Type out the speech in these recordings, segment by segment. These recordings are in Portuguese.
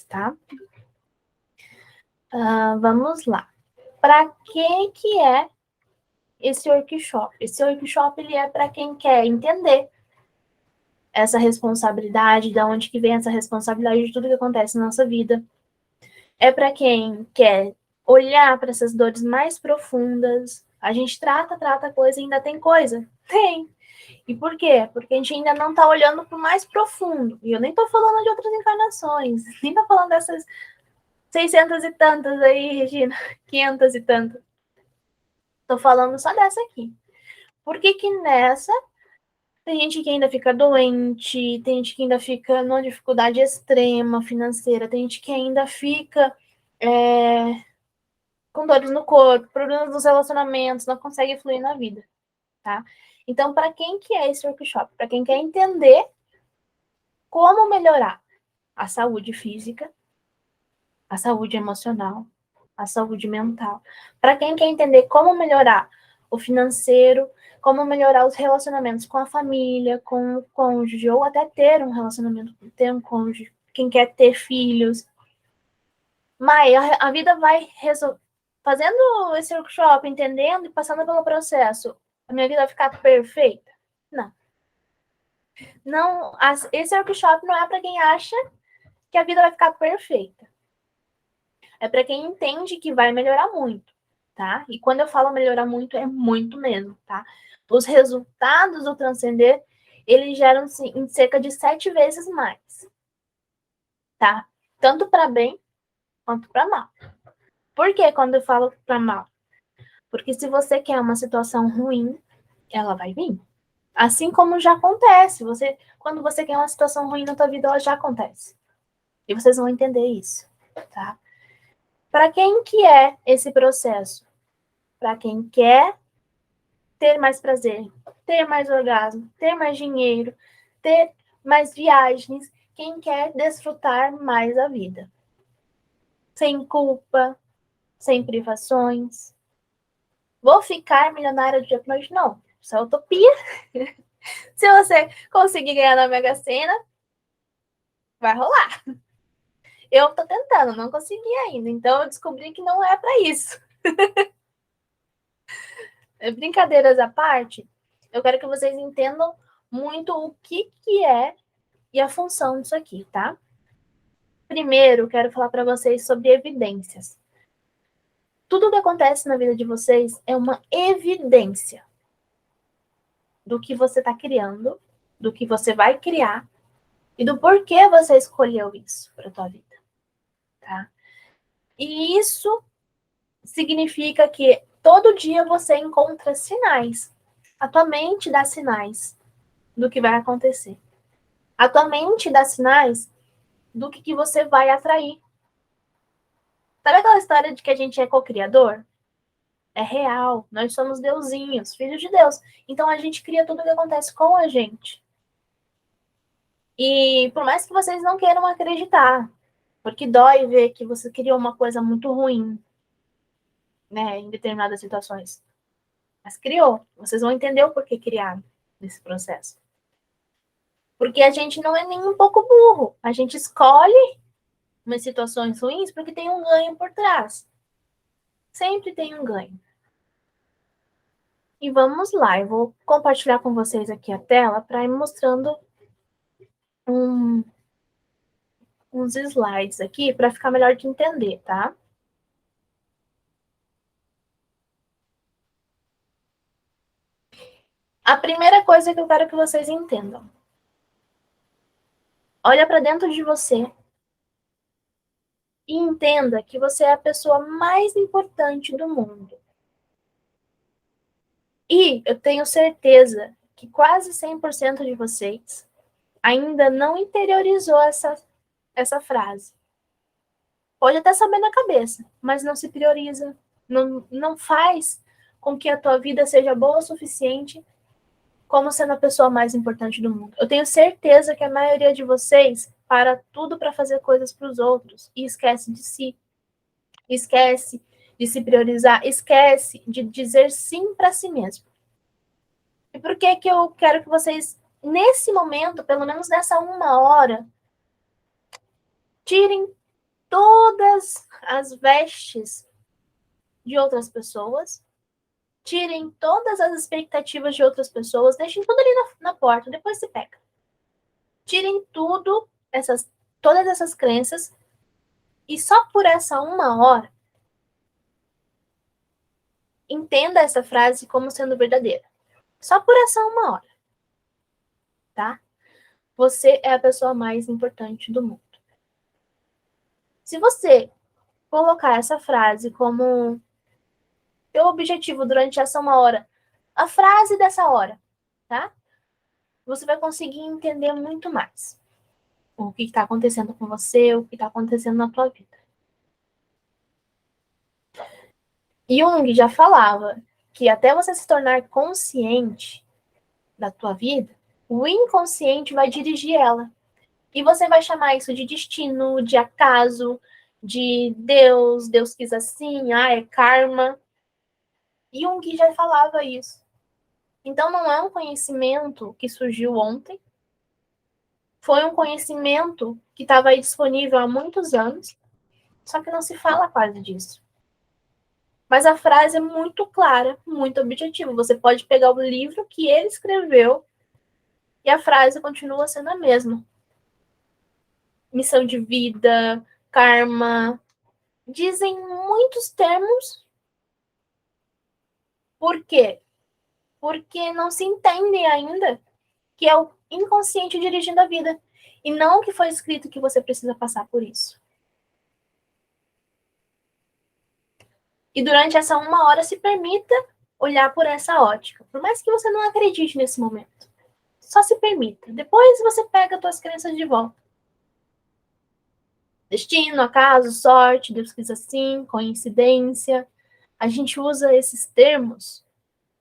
tá? Vamos lá. Para que é esse workshop? Esse workshop ele é para quem quer entender essa responsabilidade, de onde que vem essa responsabilidade de tudo que acontece na nossa vida. É para quem quer olhar para essas dores mais profundas. A gente trata coisa e ainda tem coisa? Tem. E por quê? Porque a gente ainda não está olhando para o mais profundo. E eu nem estou falando de outras encarnações, nem estou falando dessas 600 e tantas aí, Regina, 500 e tantas. Estou falando só dessa aqui. Por que que nessa tem gente que ainda fica doente, tem gente que ainda fica numa dificuldade extrema financeira, tem gente que ainda fica com dores no corpo, problemas nos relacionamentos, não consegue fluir na vida, tá? Então, para quem que é esse workshop? Para quem quer entender como melhorar a saúde física, a saúde emocional, a saúde mental. Para quem quer entender como melhorar o financeiro, como melhorar os relacionamentos com a família, com o cônjuge, ou até ter um relacionamento, ter um cônjuge, quem quer ter filhos. Mas a vida vai fazendo esse workshop, entendendo e passando pelo processo, a minha vida vai ficar perfeita? Não. Não, esse workshop não é para quem acha que a vida vai ficar perfeita. É para quem entende que vai melhorar muito, tá? E quando eu falo melhorar muito, é muito mesmo, tá? Os resultados do transcender, eles geram em cerca de 7 vezes mais, tá? Tanto para bem quanto para mal. Por que quando eu falo para mal? Porque se você quer uma situação ruim, ela vai vir. Assim como já acontece. Quando você quer uma situação ruim na tua vida, ela já acontece. E vocês vão entender isso, tá? Para quem que é esse processo? Para quem quer ter mais prazer, ter mais orgasmo, ter mais dinheiro, ter mais viagens, quem quer desfrutar mais a vida. Sem culpa, sem privações. Vou ficar milionária do dia para noite? Não, isso é utopia. Se você conseguir ganhar na Mega Sena, vai rolar. Eu tô tentando, não consegui ainda. Então eu descobri que não é para isso. Brincadeiras à parte, eu quero que vocês entendam muito o que é e a função disso aqui, tá? Primeiro, quero falar para vocês sobre evidências. Tudo que acontece na vida de vocês é uma evidência do que você está criando, do que você vai criar e do porquê você escolheu isso para a tua vida, tá? E isso significa que todo dia você encontra sinais. A tua mente dá sinais do que vai acontecer. A tua mente dá sinais do que você vai atrair. Sabe aquela história de que a gente é co-criador? É real. Nós somos deusinhos, filhos de Deus. Então a gente cria tudo o que acontece com a gente. E por mais que vocês não queiram acreditar, porque dói ver que você criou uma coisa muito ruim, né, em determinadas situações. Mas criou. Vocês vão entender o porquê criaram nesse processo. Porque a gente não é nem um pouco burro. A gente escolhe umas situações ruins porque tem um ganho por trás. Sempre tem um ganho. E vamos lá, eu vou compartilhar com vocês aqui a tela para ir mostrando uns slides aqui para ficar melhor de entender, tá? A primeira coisa que eu quero que vocês entendam. Olha para dentro de você e entenda que você é a pessoa mais importante do mundo. E eu tenho certeza que quase 100% de vocês ainda não interiorizou essa frase. Pode até saber na cabeça, mas não se prioriza, não faz com que a tua vida seja boa o suficiente como sendo a pessoa mais importante do mundo. Eu tenho certeza que a maioria de vocês para tudo para fazer coisas para os outros e esquece de si. Esquece de se priorizar, esquece de dizer sim para si mesmo. E por que que eu quero que vocês, nesse momento, pelo menos nessa 1 hora, tirem todas as vestes de outras pessoas, tirem todas as expectativas de outras pessoas, deixem tudo ali na porta, depois se pega. Tirem todas essas crenças, e só por essa uma hora, entenda essa frase como sendo verdadeira. Só por essa uma hora, tá? Você é a pessoa mais importante do mundo. Se você colocar essa frase como teu objetivo durante essa uma hora, a frase dessa hora, tá? Você vai conseguir entender muito mais o que está acontecendo com você, o que está acontecendo na tua vida. Jung já falava que até você se tornar consciente da tua vida, o inconsciente vai dirigir ela. E você vai chamar isso de destino, de acaso, de Deus, Deus quis assim, é karma. Jung já falava isso. Então não é um conhecimento que surgiu ontem, foi um conhecimento que estava aí disponível há muitos anos, só que não se fala quase disso. Mas a frase é muito clara, muito objetiva. Você pode pegar o livro que ele escreveu e a frase continua sendo a mesma. Missão de vida, karma, dizem muitos termos. Por quê? Porque não se entende ainda que é o inconsciente dirigindo a vida e não o que foi escrito que você precisa passar por isso. E durante essa uma hora se permita olhar por essa ótica, por mais que você não acredite nesse momento. Só se permita. Depois você pega as suas crenças de volta. Destino, acaso, sorte, Deus quis assim, coincidência. A gente usa esses termos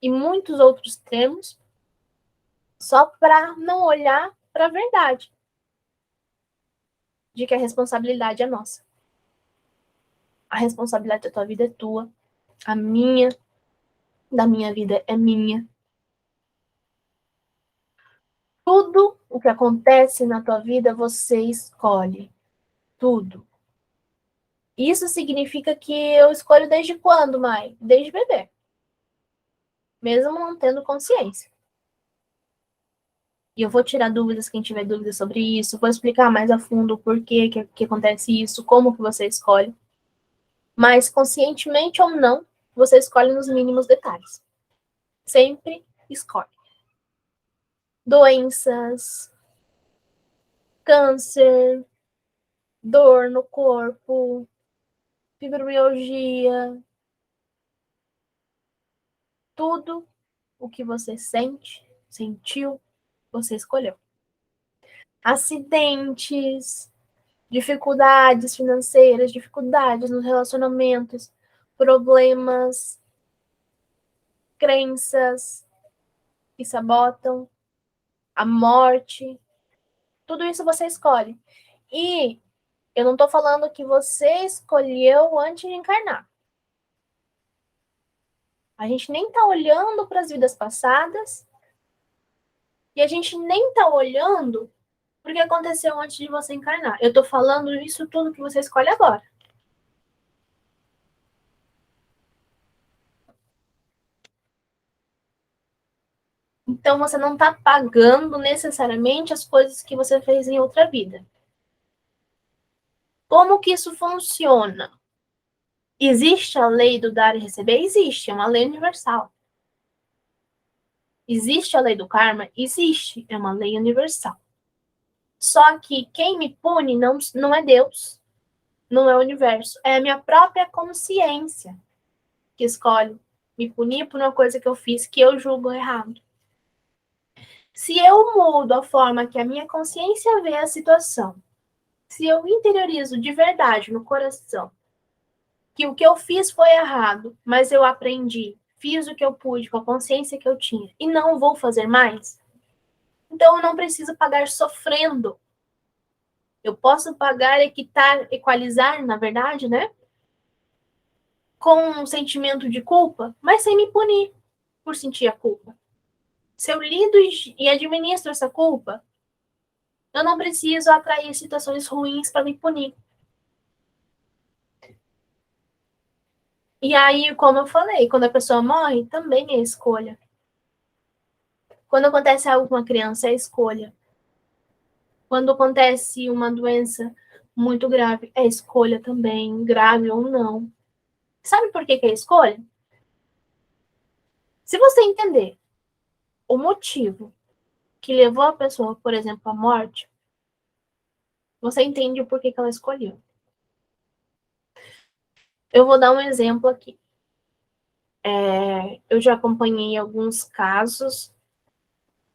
e muitos outros termos só para não olhar para a verdade de que a responsabilidade é nossa. A responsabilidade da tua vida é tua, a minha, da minha vida é minha. Tudo o que acontece na tua vida você escolhe. Tudo. Isso significa que eu escolho desde quando, Mai? Desde bebê. Mesmo não tendo consciência. E eu vou tirar dúvidas, quem tiver dúvidas sobre isso, vou explicar mais a fundo o porquê que acontece isso, como que você escolhe. Mas, conscientemente ou não, você escolhe nos mínimos detalhes. Sempre escolhe. Doenças, câncer, dor no corpo, fibromialgia, tudo o que você sente, sentiu, você escolheu. Acidentes, dificuldades financeiras, dificuldades nos relacionamentos, problemas, crenças que sabotam, a morte, tudo isso você escolhe. E eu não estou falando que você escolheu antes de encarnar. A gente nem está olhando para as vidas passadas e a gente nem está olhando para o que aconteceu antes de você encarnar. Eu estou falando isso tudo que você escolhe agora. Então você não está pagando necessariamente as coisas que você fez em outra vida. Como que isso funciona? Existe a lei do dar e receber? Existe, é uma lei universal. Existe a lei do karma? Existe, é uma lei universal. Só que quem me pune não é Deus, não é o universo, é a minha própria consciência que escolhe me punir por uma coisa que eu fiz que eu julgo errado. Se eu mudo a forma que a minha consciência vê a situação, se eu interiorizo de verdade no coração que o que eu fiz foi errado, mas eu aprendi, fiz o que eu pude com a consciência que eu tinha e não vou fazer mais, então eu não preciso pagar sofrendo. Eu posso pagar, equalizar, na verdade, né? Com um sentimento de culpa, mas sem me punir por sentir a culpa. Se eu lido e administro essa culpa, eu não preciso atrair situações ruins para me punir. E aí, como eu falei, quando a pessoa morre, também é escolha. Quando acontece algo com a criança, é escolha. Quando acontece uma doença muito grave, é escolha também, grave ou não. Sabe por que é escolha? Se você entender o motivo que levou a pessoa, por exemplo, à morte, você entende o porquê que ela escolheu. Eu vou dar um exemplo aqui. Eu já acompanhei alguns casos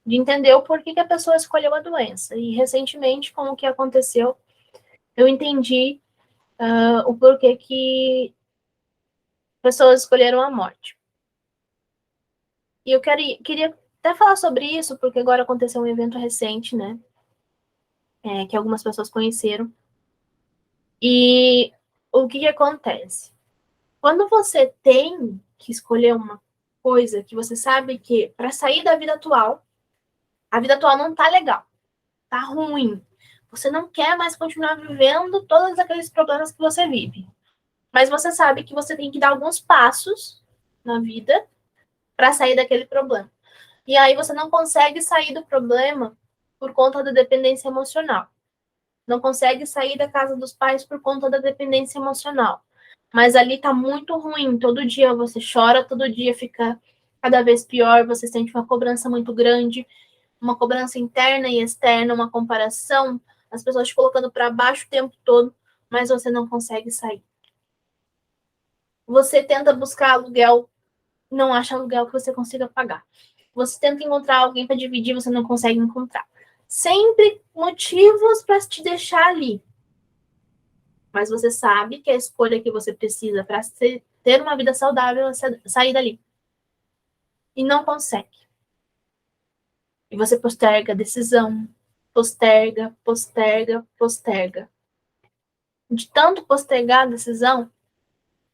de entender o porquê que a pessoa escolheu a doença. E recentemente, com o que aconteceu, eu entendi o porquê que pessoas escolheram a morte. E eu queria até falar sobre isso, porque agora aconteceu um evento recente, né? Que algumas pessoas conheceram. E o que acontece? Quando você tem que escolher uma coisa que você sabe que, para sair da vida atual, a vida atual não tá legal, tá ruim. Você não quer mais continuar vivendo todos aqueles problemas que você vive. Mas você sabe que você tem que dar alguns passos na vida para sair daquele problema. E aí você não consegue sair do problema por conta da dependência emocional. Não consegue sair da casa dos pais por conta da dependência emocional. Mas ali tá muito ruim. Todo dia você chora, todo dia fica cada vez pior, você sente uma cobrança muito grande, uma cobrança interna e externa, uma comparação, as pessoas te colocando para baixo o tempo todo, mas você não consegue sair. Você tenta buscar aluguel, não acha aluguel que você consiga pagar. Você tenta encontrar alguém para dividir, você não consegue encontrar. Sempre motivos para te deixar ali. Mas você sabe que a escolha que você precisa para ter uma vida saudável é sair dali. E não consegue. E você posterga a decisão, posterga, posterga, posterga. De tanto postergar a decisão,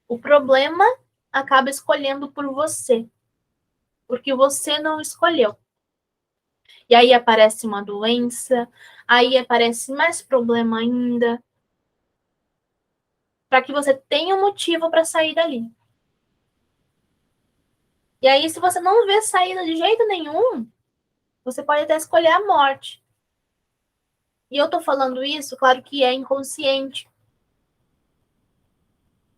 o problema acaba escolhendo por você, porque você não escolheu. E aí aparece uma doença, aí aparece mais problema ainda, para que você tenha um motivo para sair dali. E aí, se você não vê saída de jeito nenhum, você pode até escolher a morte. E eu tô falando isso, claro que é inconsciente.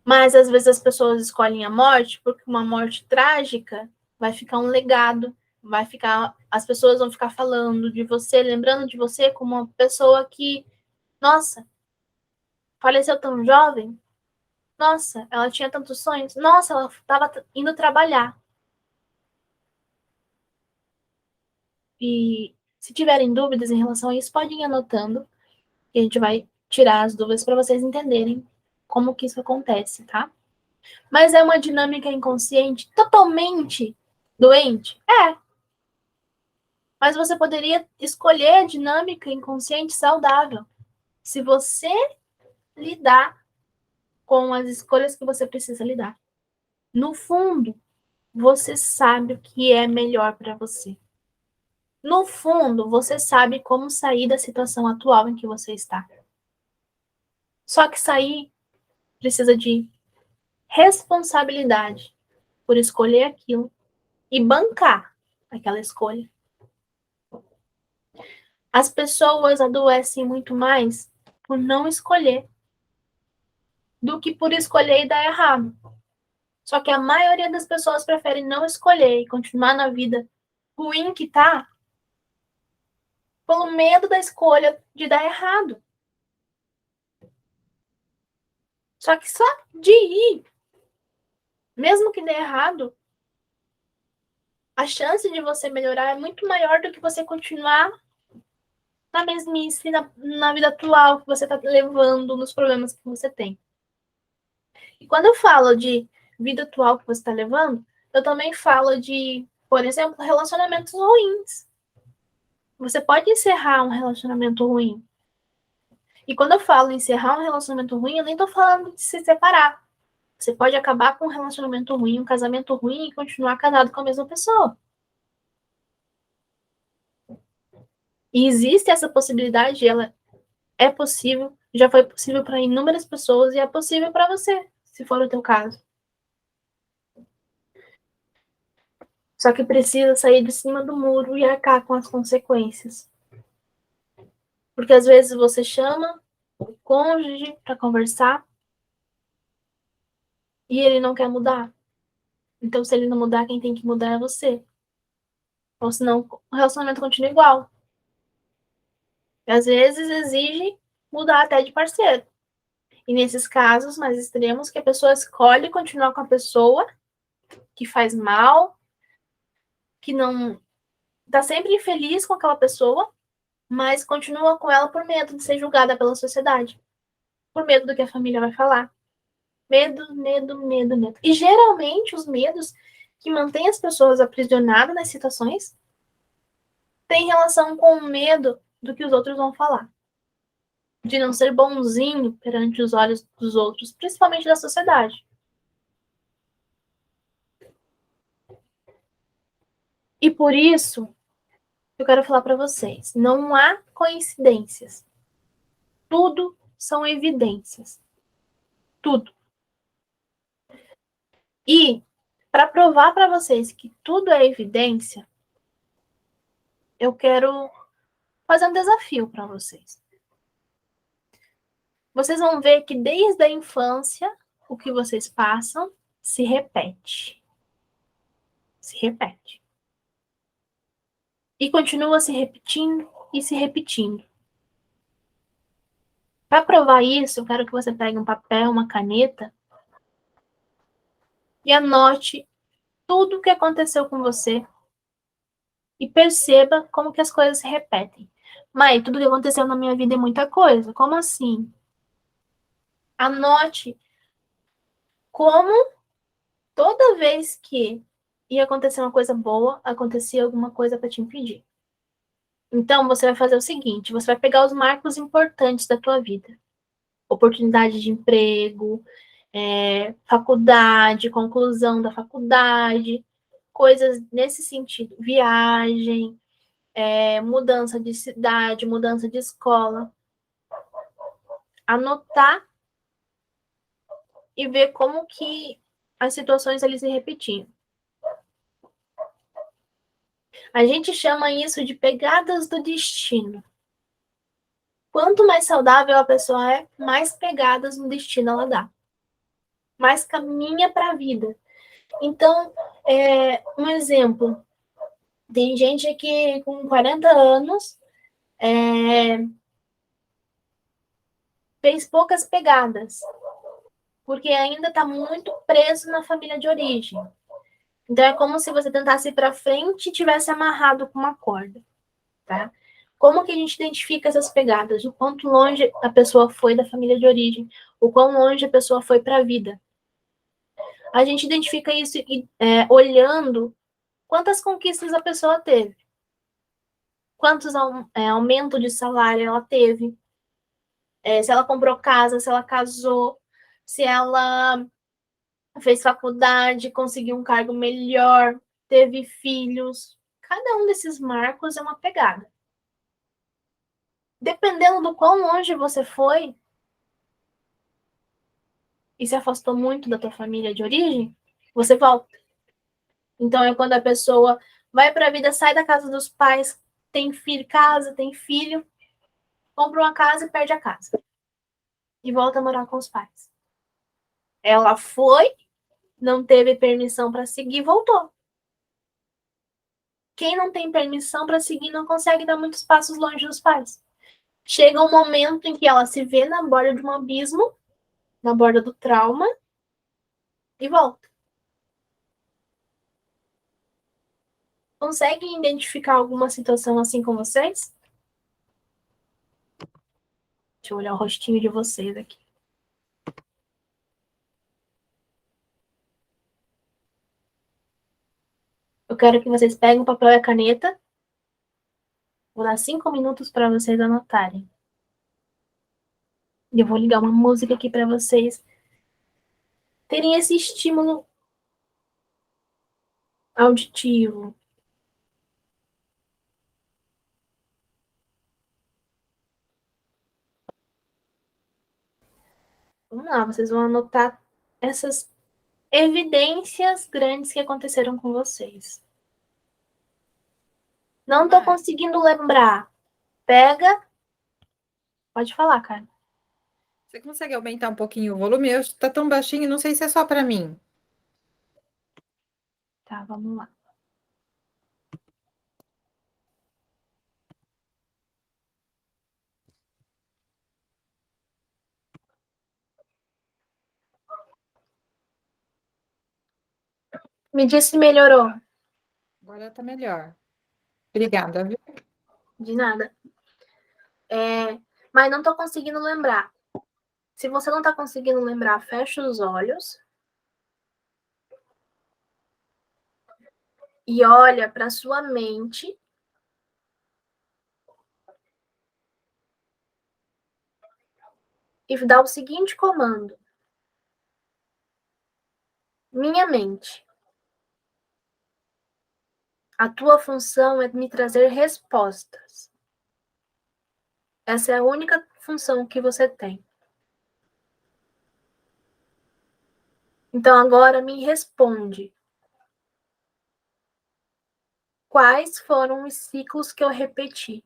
Mas às vezes as pessoas escolhem a morte porque uma morte trágica vai ficar um legado, vai ficar, as pessoas vão ficar falando de você, lembrando de você como uma pessoa que, nossa, faleceu tão jovem. Nossa, ela tinha tantos sonhos. Nossa, ela estava indo trabalhar. E se tiverem dúvidas em relação a isso, podem ir anotando e a gente vai tirar as dúvidas para vocês entenderem como que isso acontece, tá? Mas é uma dinâmica inconsciente totalmente doente? É. Mas você poderia escolher a dinâmica inconsciente saudável. Se você lidar com as escolhas que você precisa lidar. No fundo, você sabe o que é melhor para você. No fundo, você sabe como sair da situação atual em que você está. Só que sair precisa de responsabilidade por escolher aquilo e bancar aquela escolha. As pessoas adoecem muito mais por não escolher do que por escolher e dar errado. Só que a maioria das pessoas prefere não escolher e continuar na vida ruim que tá pelo medo da escolha de dar errado. Só que só de ir, mesmo que dê errado, a chance de você melhorar é muito maior do que você continuar na mesmice, na vida atual que você está levando, nos problemas que você tem. E quando eu falo de vida atual que você está levando, eu também falo de, por exemplo, relacionamentos ruins. Você pode encerrar um relacionamento ruim. E quando eu falo encerrar um relacionamento ruim, eu nem tô falando de se separar. Você pode acabar com um relacionamento ruim, um casamento ruim e continuar casado com a mesma pessoa. E existe essa possibilidade, ela é possível, já foi possível para inúmeras pessoas e é possível para você, se for o teu caso. Só que precisa sair de cima do muro e arcar com as consequências. Porque às vezes você chama o cônjuge para conversar e ele não quer mudar. Então, se ele não mudar, quem tem que mudar é você. Ou senão o relacionamento continua igual. E às vezes exige mudar até de parceiro. E nesses casos mais extremos, que a pessoa escolhe continuar com a pessoa que faz mal, que não tá sempre infeliz com aquela pessoa, mas continua com ela por medo de ser julgada pela sociedade, por medo do que a família vai falar. Medo, medo, medo, medo. E geralmente os medos que mantêm as pessoas aprisionadas nas situações têm relação com o medo do que os outros vão falar. De não ser bonzinho perante os olhos dos outros, principalmente da sociedade. E por isso, eu quero falar para vocês, não há coincidências. Tudo são evidências. Tudo. E para provar para vocês que tudo é evidência, eu quero fazer um desafio para vocês. Vocês vão ver que desde a infância, o que vocês passam se repete. Se repete. E continua se repetindo e se repetindo. Para provar isso, eu quero que você pegue um papel, uma caneta e anote tudo o que aconteceu com você e perceba como que as coisas se repetem. Mãe, tudo que aconteceu na minha vida é muita coisa. Como assim? Anote como toda vez que ia acontecer uma coisa boa, acontecia alguma coisa para te impedir. Então, você vai fazer o seguinte, você vai pegar os marcos importantes da tua vida. Oportunidade de emprego, faculdade, conclusão da faculdade, coisas nesse sentido. Viagem, mudança de cidade, mudança de escola. Anotar e ver como que as situações ali se repetiam. A gente chama isso de pegadas do destino. Quanto mais saudável a pessoa é, mais pegadas no destino ela dá. Mais caminha para a vida. Então, um exemplo. Tem gente que com 40 anos fez poucas pegadas, porque ainda está muito preso na família de origem. Então, é como se você tentasse ir para frente e tivesse amarrado com uma corda, tá? Como que a gente identifica essas pegadas? O quanto longe a pessoa foi da família de origem, o quão longe a pessoa foi para a vida. A gente identifica isso olhando quantas conquistas a pessoa teve, quantos aumento de salário ela teve, se ela comprou casa, se ela casou, se ela fez faculdade, conseguiu um cargo melhor, teve filhos. Cada um desses marcos é uma pegada. Dependendo do quão longe você foi e se afastou muito da tua família de origem, você volta. Então é quando a pessoa vai para a vida, sai da casa dos pais, tem filho, casa, tem filho, compra uma casa e perde a casa. E volta a morar com os pais. Ela foi, não teve permissão para seguir, voltou. Quem não tem permissão para seguir não consegue dar muitos passos longe dos pais. Chega um momento em que ela se vê na borda de um abismo, na borda do trauma, e volta. Conseguem identificar alguma situação assim com vocês? Deixa eu olhar o rostinho de vocês aqui. Eu quero que vocês peguem o papel e a caneta. Vou dar 5 minutos para vocês anotarem. E eu vou ligar uma música aqui para vocês terem esse estímulo auditivo. Vamos lá, vocês vão anotar essas evidências grandes que aconteceram com vocês. Não tô conseguindo lembrar. Pega. Pode falar, cara. Você consegue aumentar um pouquinho o volume? Tá tão baixinho, não sei se é só para mim. Tá, vamos lá. Me diz se melhorou. Agora tá melhor. Obrigada, viu? De nada. Mas não tô conseguindo lembrar. Se você não tá conseguindo lembrar, fecha os olhos e olha para sua mente e dá o seguinte comando: minha mente, a tua função é me trazer respostas. Essa é a única função que você tem. Então agora me responde. Quais foram os ciclos que eu repeti?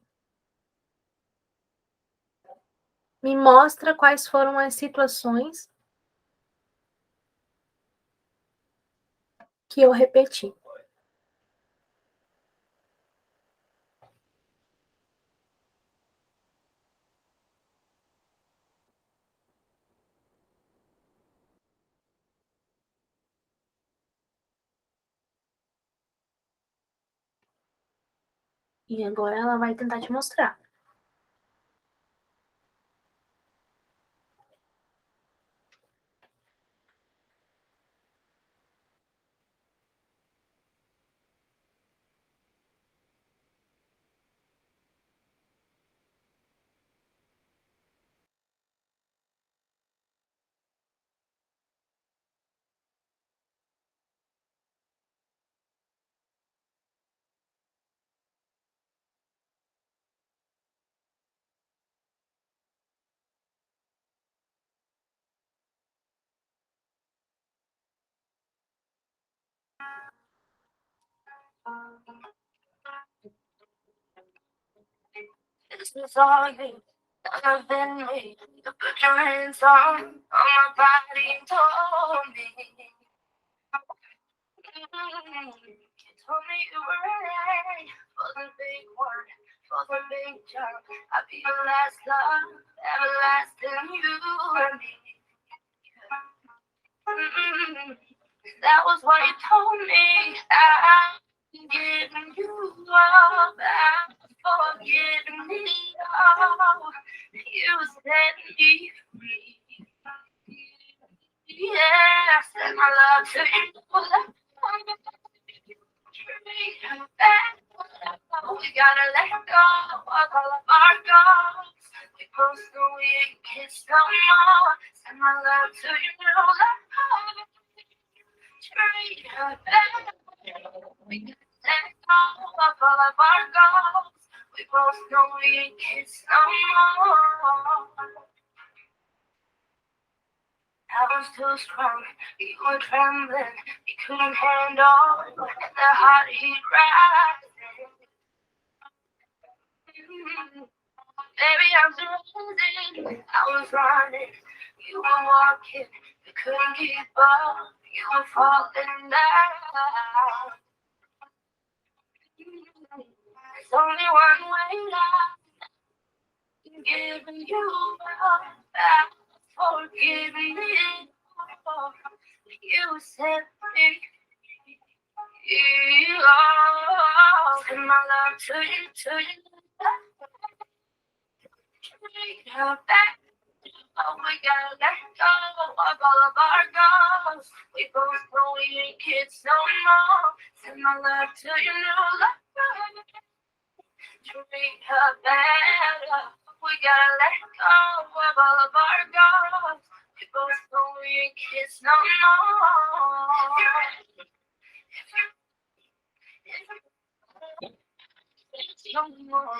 Me mostra quais foram as situações que eu repeti. E agora ela vai tentar te mostrar. This is all you have been me. You put your hands on my body and told me. You told me you were ready for the big one, for the big jump. I'll be your last love, everlasting you and me. That was what you told me. I'm giving you all back, forgiving me all. You set me free. Yeah, I send my love to you. We gotta let go of all of our goals. We both know we ain't kids no more. Send my love to you, love. Treat her better. We gotta let go of all of our goals. We both know we ain't kids no more. I was too strong, you were trembling, you couldn't handle the hot heat rising. Baby, I'm surrounded, I was running, you were walking, you couldn't keep up, you were falling down. There's only one way now, giving you all back, forgiving me. You set me free. Send my love to you. Treat her back. Oh, we gotta let go of all of our goals. We both know we ain't kids no more. Send my love to your new love. Treat her better. We gotta let go of all of our goals. We both know we ain't kids no more. No more.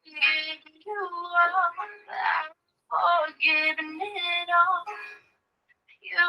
Giving you all, I'm forgiving it all. You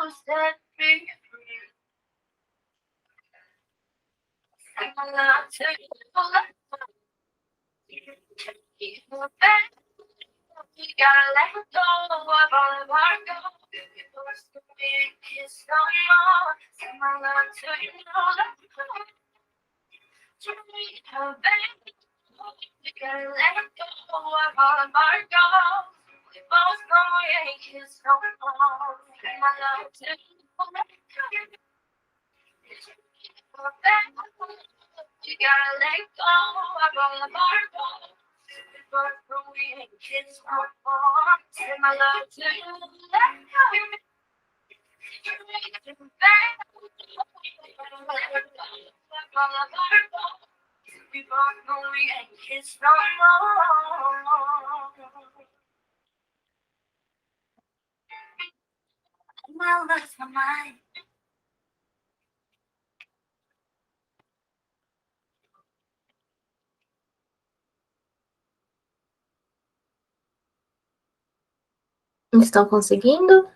Estão conseguindo?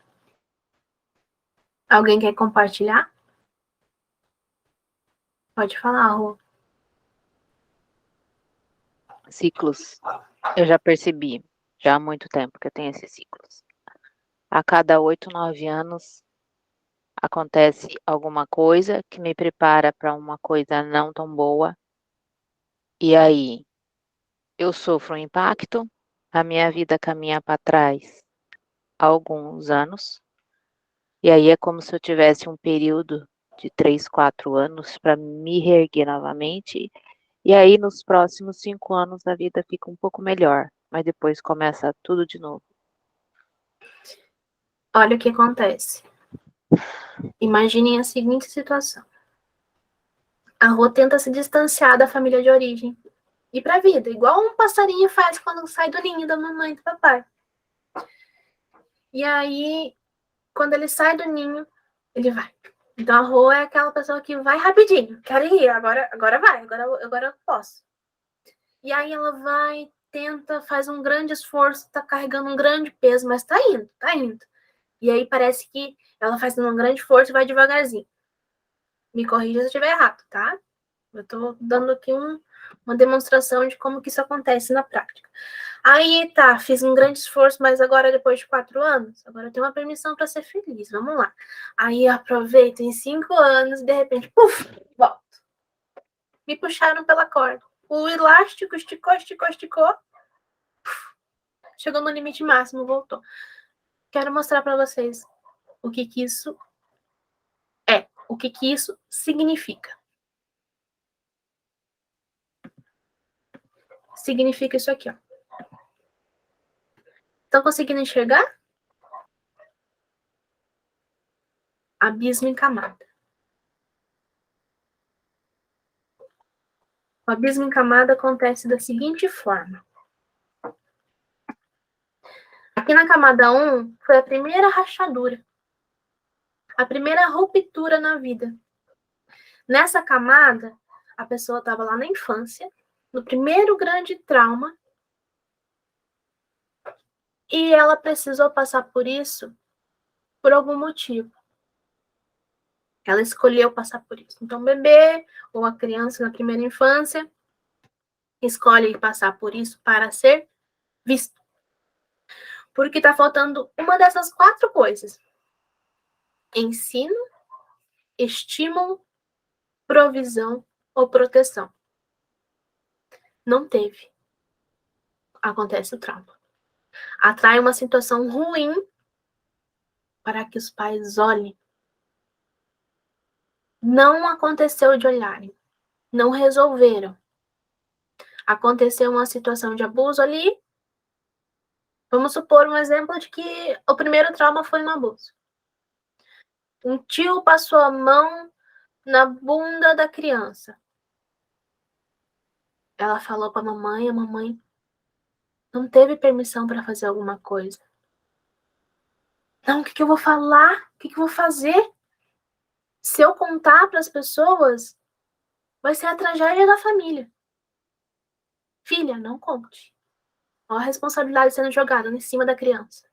Alguém quer compartilhar? Pode falar, Rô. Ciclos. Eu já percebi, já há muito tempo que eu tenho esses ciclos. A cada 8, 9 anos acontece alguma coisa que me prepara para uma coisa não tão boa. E aí eu sofro um impacto, a minha vida caminha para trás há alguns anos. E aí é como se eu tivesse um período de 3, 4 anos para me reerguer novamente. E aí nos próximos 5 anos a vida fica um pouco melhor, mas depois começa tudo de novo. Olha o que acontece. Imaginem a seguinte situação. A Rô tenta se distanciar da família de origem. Ir pra vida, igual um passarinho faz quando sai do ninho da mamãe e do papai. E aí, quando ele sai do ninho, ele vai. Então a Rô é aquela pessoa que vai rapidinho. Quero ir, agora vai, agora eu posso. E aí ela vai, tenta, faz um grande esforço, tá carregando um grande peso, mas tá indo, tá indo. E aí parece que ela faz um grande esforço e vai devagarzinho. Me corrija se eu estiver errado, tá? Eu tô dando aqui uma demonstração de como que isso acontece na prática. Aí tá, fiz um grande esforço, mas agora depois de 4 anos, agora eu tenho uma permissão para ser feliz, vamos lá. Aí aproveito em 5 anos e de repente, puf, volto. Me puxaram pela corda. O elástico esticou, chegou no limite máximo, voltou. Quero mostrar para vocês o que isso é, o que isso significa. Significa isso aqui, ó. Estão conseguindo enxergar? Abismo em camada. O abismo em camada acontece da seguinte forma. Aqui na camada 1 foi a primeira rachadura. A primeira ruptura na vida. Nessa camada, a pessoa estava lá na infância, no primeiro grande trauma, e ela precisou passar por isso por algum motivo. Ela escolheu passar por isso. Então, o bebê ou a criança na primeira infância escolhe passar por isso para ser visto. Porque está faltando uma dessas 4 coisas: ensino, estímulo, provisão ou proteção. Não teve. Acontece o trauma. Atrai uma situação ruim para que os pais olhem. Não aconteceu de olharem. Não resolveram. Aconteceu uma situação de abuso ali. Vamos supor um exemplo de que o primeiro trauma foi um abuso. Um tio passou a mão na bunda da criança. Ela falou para a mamãe não teve permissão para fazer alguma coisa. Não, o que eu vou falar? O que eu vou fazer? Se eu contar para as pessoas, vai ser a tragédia da família. Filha, não conte. Olha a responsabilidade sendo jogada em cima da criança.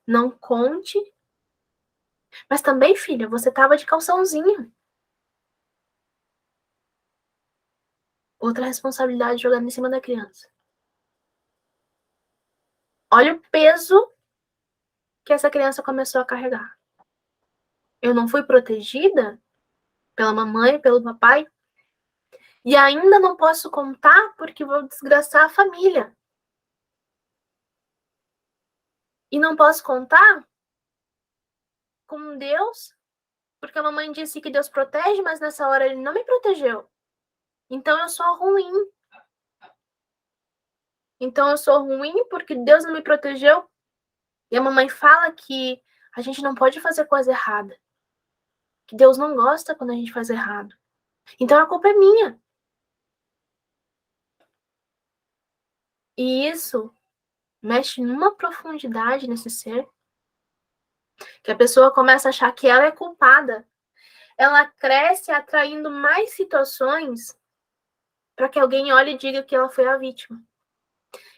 Não conte Mas também, filha, você tava de calçãozinho. Outra responsabilidade jogada em cima da criança. Olha o peso que essa criança começou a carregar. Eu não fui protegida pela mamãe, pelo papai, e ainda não posso contar porque vou desgraçar a família. E não posso contar com Deus, porque a mamãe disse que Deus protege, mas nessa hora ele não me protegeu. Então eu sou ruim. Então eu sou ruim porque Deus não me protegeu. E a mamãe fala que a gente não pode fazer coisa errada. Que Deus não gosta quando a gente faz errado. Então a culpa é minha. E isso mexe numa profundidade nesse ser que a pessoa começa a achar que ela é culpada. Ela cresce atraindo mais situações para que alguém olhe e diga que ela foi a vítima.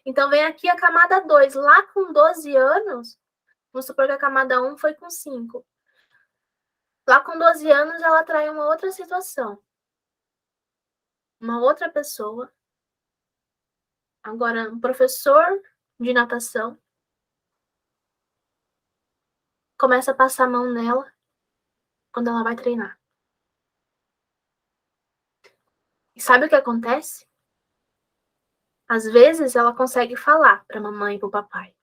Então vem aqui a camada 2. Lá com 12 anos, vamos supor que a camada 1 foi com 5. Lá com 12 anos, ela atrai uma outra situação. Uma outra pessoa. Agora, um professor de natação começa a passar a mão nela quando ela vai treinar. E sabe o que acontece? Às vezes ela consegue falar para a mamãe e para o papai.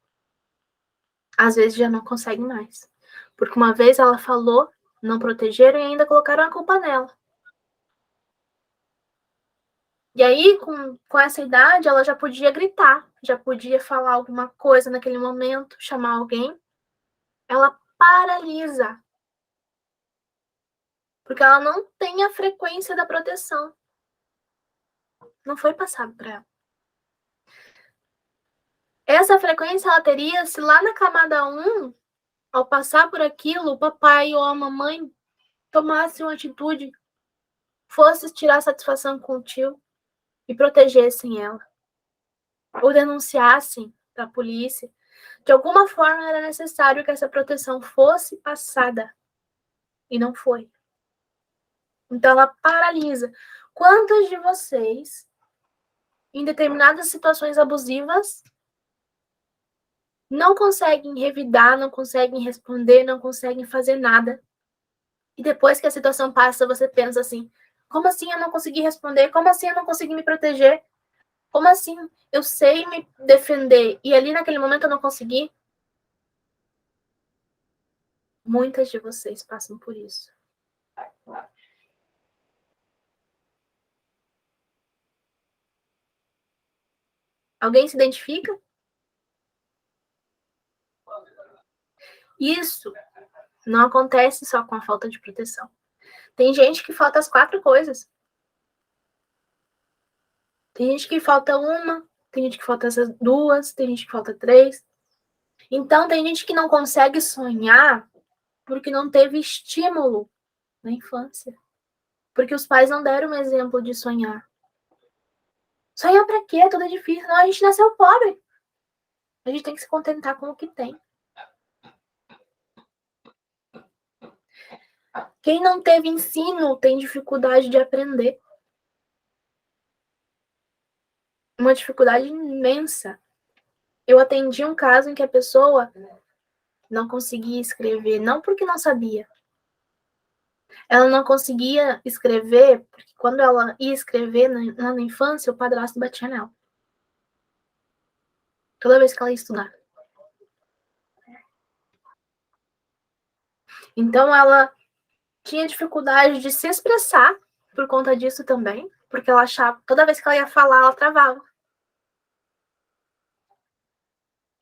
Às vezes já não consegue mais. Porque uma vez ela falou, não protegeram e ainda colocaram a culpa nela. E aí, com essa idade, ela já podia gritar, já podia falar alguma coisa naquele momento, chamar alguém. Ela paralisa. Porque ela não tem a frequência da proteção. Não foi passado para ela. Essa frequência ela teria se lá na camada 1, ao passar por aquilo, o papai ou a mamãe tomassem uma atitude, fosse tirar satisfação com o tio e protegessem ela. Ou denunciassem para a polícia. De alguma forma era necessário que essa proteção fosse passada. E não foi. Então ela paralisa. Quantos de vocês, em determinadas situações abusivas, não conseguem revidar, não conseguem responder, não conseguem fazer nada? E depois que a situação passa, você pensa assim: como assim eu não consegui responder? Como assim eu não consegui me proteger? Como assim eu sei me defender e ali naquele momento eu não consegui? Muitas de vocês passam por isso. Alguém se identifica? Isso não acontece só com a falta de proteção. Tem gente que falta as 4 coisas. Tem gente que falta uma, tem gente que falta essas 2, tem gente que falta 3. Então, tem gente que não consegue sonhar porque não teve estímulo na infância. Porque os pais não deram um exemplo de sonhar. Sonhar pra quê? Tudo é difícil. Não, a gente nasceu pobre. A gente tem que se contentar com o que tem. Quem não teve ensino tem dificuldade de aprender. Uma dificuldade imensa. Eu atendi um caso em que a pessoa não conseguia escrever, não porque não sabia. Ela não conseguia escrever, porque quando ela ia escrever na infância, o padrasto batia nela. Toda vez que ela ia estudar. Então, ela tinha dificuldade de se expressar por conta disso também, porque ela achava, toda vez que ela ia falar, ela travava.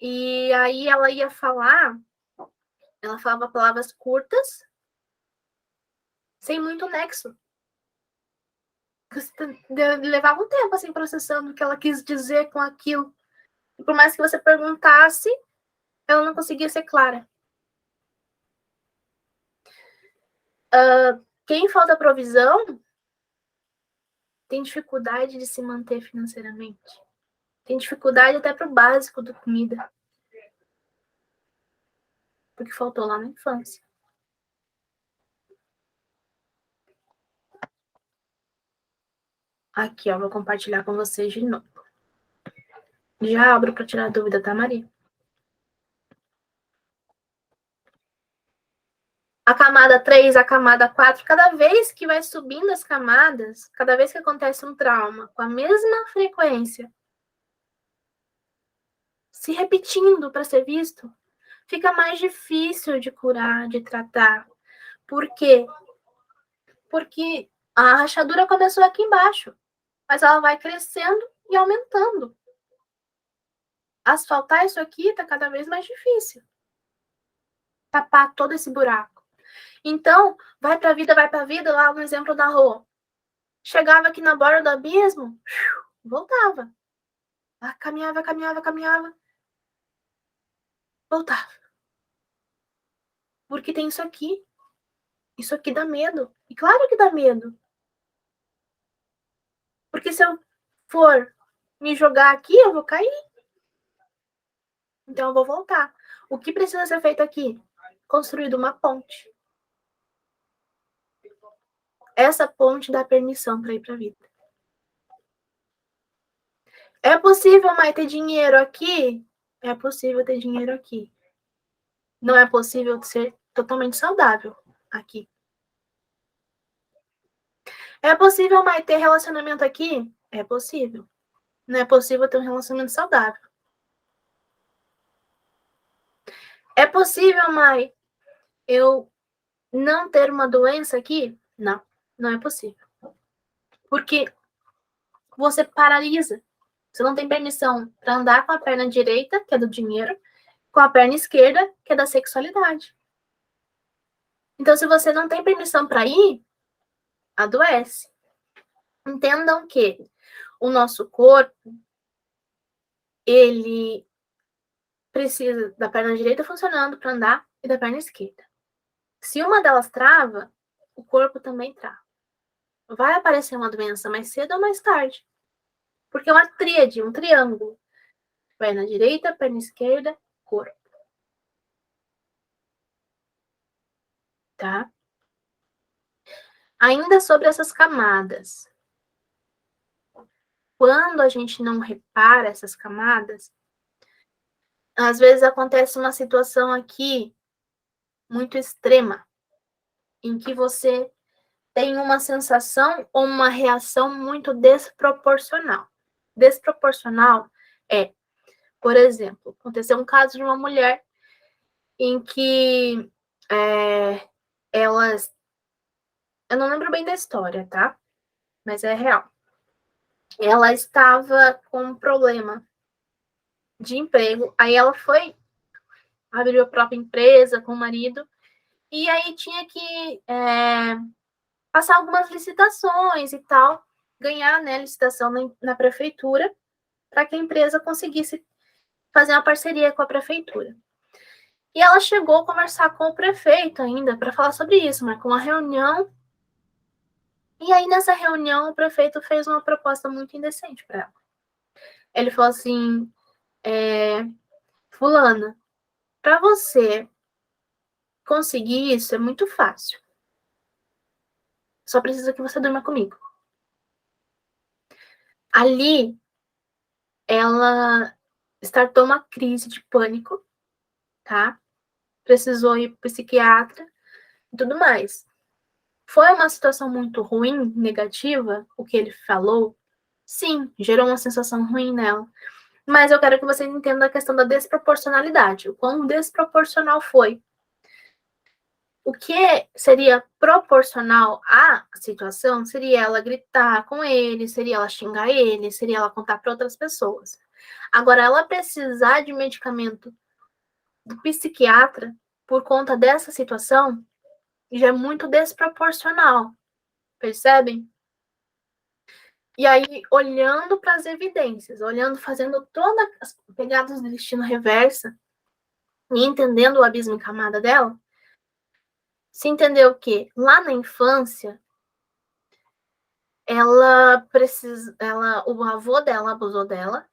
E aí ela ia falar, ela falava palavras curtas, sem muito nexo. Levava um tempo, assim, processando o que ela quis dizer com aquilo. E por mais que você perguntasse, ela não conseguia ser clara. Quem falta provisão tem dificuldade de se manter financeiramente. Tem dificuldade até para o básico da comida. Porque faltou lá na infância. Aqui, ó, vou compartilhar com vocês de novo. Já abro para tirar dúvida, tá, Maria? A camada 3, a camada 4, cada vez que vai subindo as camadas, cada vez que acontece um trauma com a mesma frequência, se repetindo para ser visto, fica mais difícil de curar, de tratar. Por quê? Porque a rachadura começou aqui embaixo, mas ela vai crescendo e aumentando. Asfaltar isso aqui está cada vez mais difícil. Tapar todo esse buraco. Então, vai para a vida, lá no exemplo da rua. Chegava aqui na borda do abismo, voltava. Caminhava, voltava. Porque tem isso aqui. Isso aqui dá medo. E claro que dá medo. Porque se eu for me jogar aqui, eu vou cair. Então eu vou voltar. O que precisa ser feito aqui? Construído uma ponte. Essa ponte dá permissão para ir para a vida. É possível, Mai, ter dinheiro aqui? É possível ter dinheiro aqui. Não é possível ser totalmente saudável aqui. É possível, Mai, ter relacionamento aqui? É possível. Não é possível ter um relacionamento saudável. É possível, Mai, eu não ter uma doença aqui? Não, não é possível. Porque você paralisa. Você não tem permissão para andar com a perna direita, que é do dinheiro, com a perna esquerda, que é da sexualidade. Então, se você não tem permissão para ir, adoece. Entendam que o nosso corpo, ele precisa da perna direita funcionando para andar e da perna esquerda. Se uma delas trava, o corpo também trava. Vai aparecer uma doença mais cedo ou mais tarde. Porque é uma tríade, um triângulo. Perna direita, perna esquerda, corpo. Tá? Ainda sobre essas camadas. Quando a gente não repara essas camadas, às vezes acontece uma situação aqui muito extrema, em que você tem uma sensação ou uma reação muito desproporcional. Desproporcional é, por exemplo, aconteceu um caso de uma mulher em que elas... Eu não lembro bem da história, tá? Mas é real. Ela estava com um problema de emprego, aí ela foi, abriu a própria empresa com o marido, e aí tinha que passar algumas licitações e tal, ganhar, né, licitação na prefeitura, para que a empresa conseguisse fazer uma parceria com a prefeitura. E ela chegou a conversar com o prefeito ainda para falar sobre isso, marcou uma reunião. E aí, nessa reunião, o prefeito fez uma proposta muito indecente para ela. Ele falou assim: Fulana, para você conseguir isso é muito fácil. Só precisa que você durma comigo. Ali, ela startou uma crise de pânico, tá? Precisou ir para o psiquiatra e tudo mais. Foi uma situação muito ruim, negativa, o que ele falou? Sim, gerou uma sensação ruim nela. Mas eu quero que vocês entendam a questão da desproporcionalidade. O quão desproporcional foi. O que seria proporcional à situação seria ela gritar com ele, seria ela xingar ele, seria ela contar para outras pessoas. Agora, ela precisar de medicamento do psiquiatra por conta dessa situação já é muito desproporcional. Percebem? E aí, olhando para as evidências, olhando, fazendo todas as pegadas do destino reversa e entendendo o abismo em camada dela, se entendeu que lá na infância o avô dela abusou dela,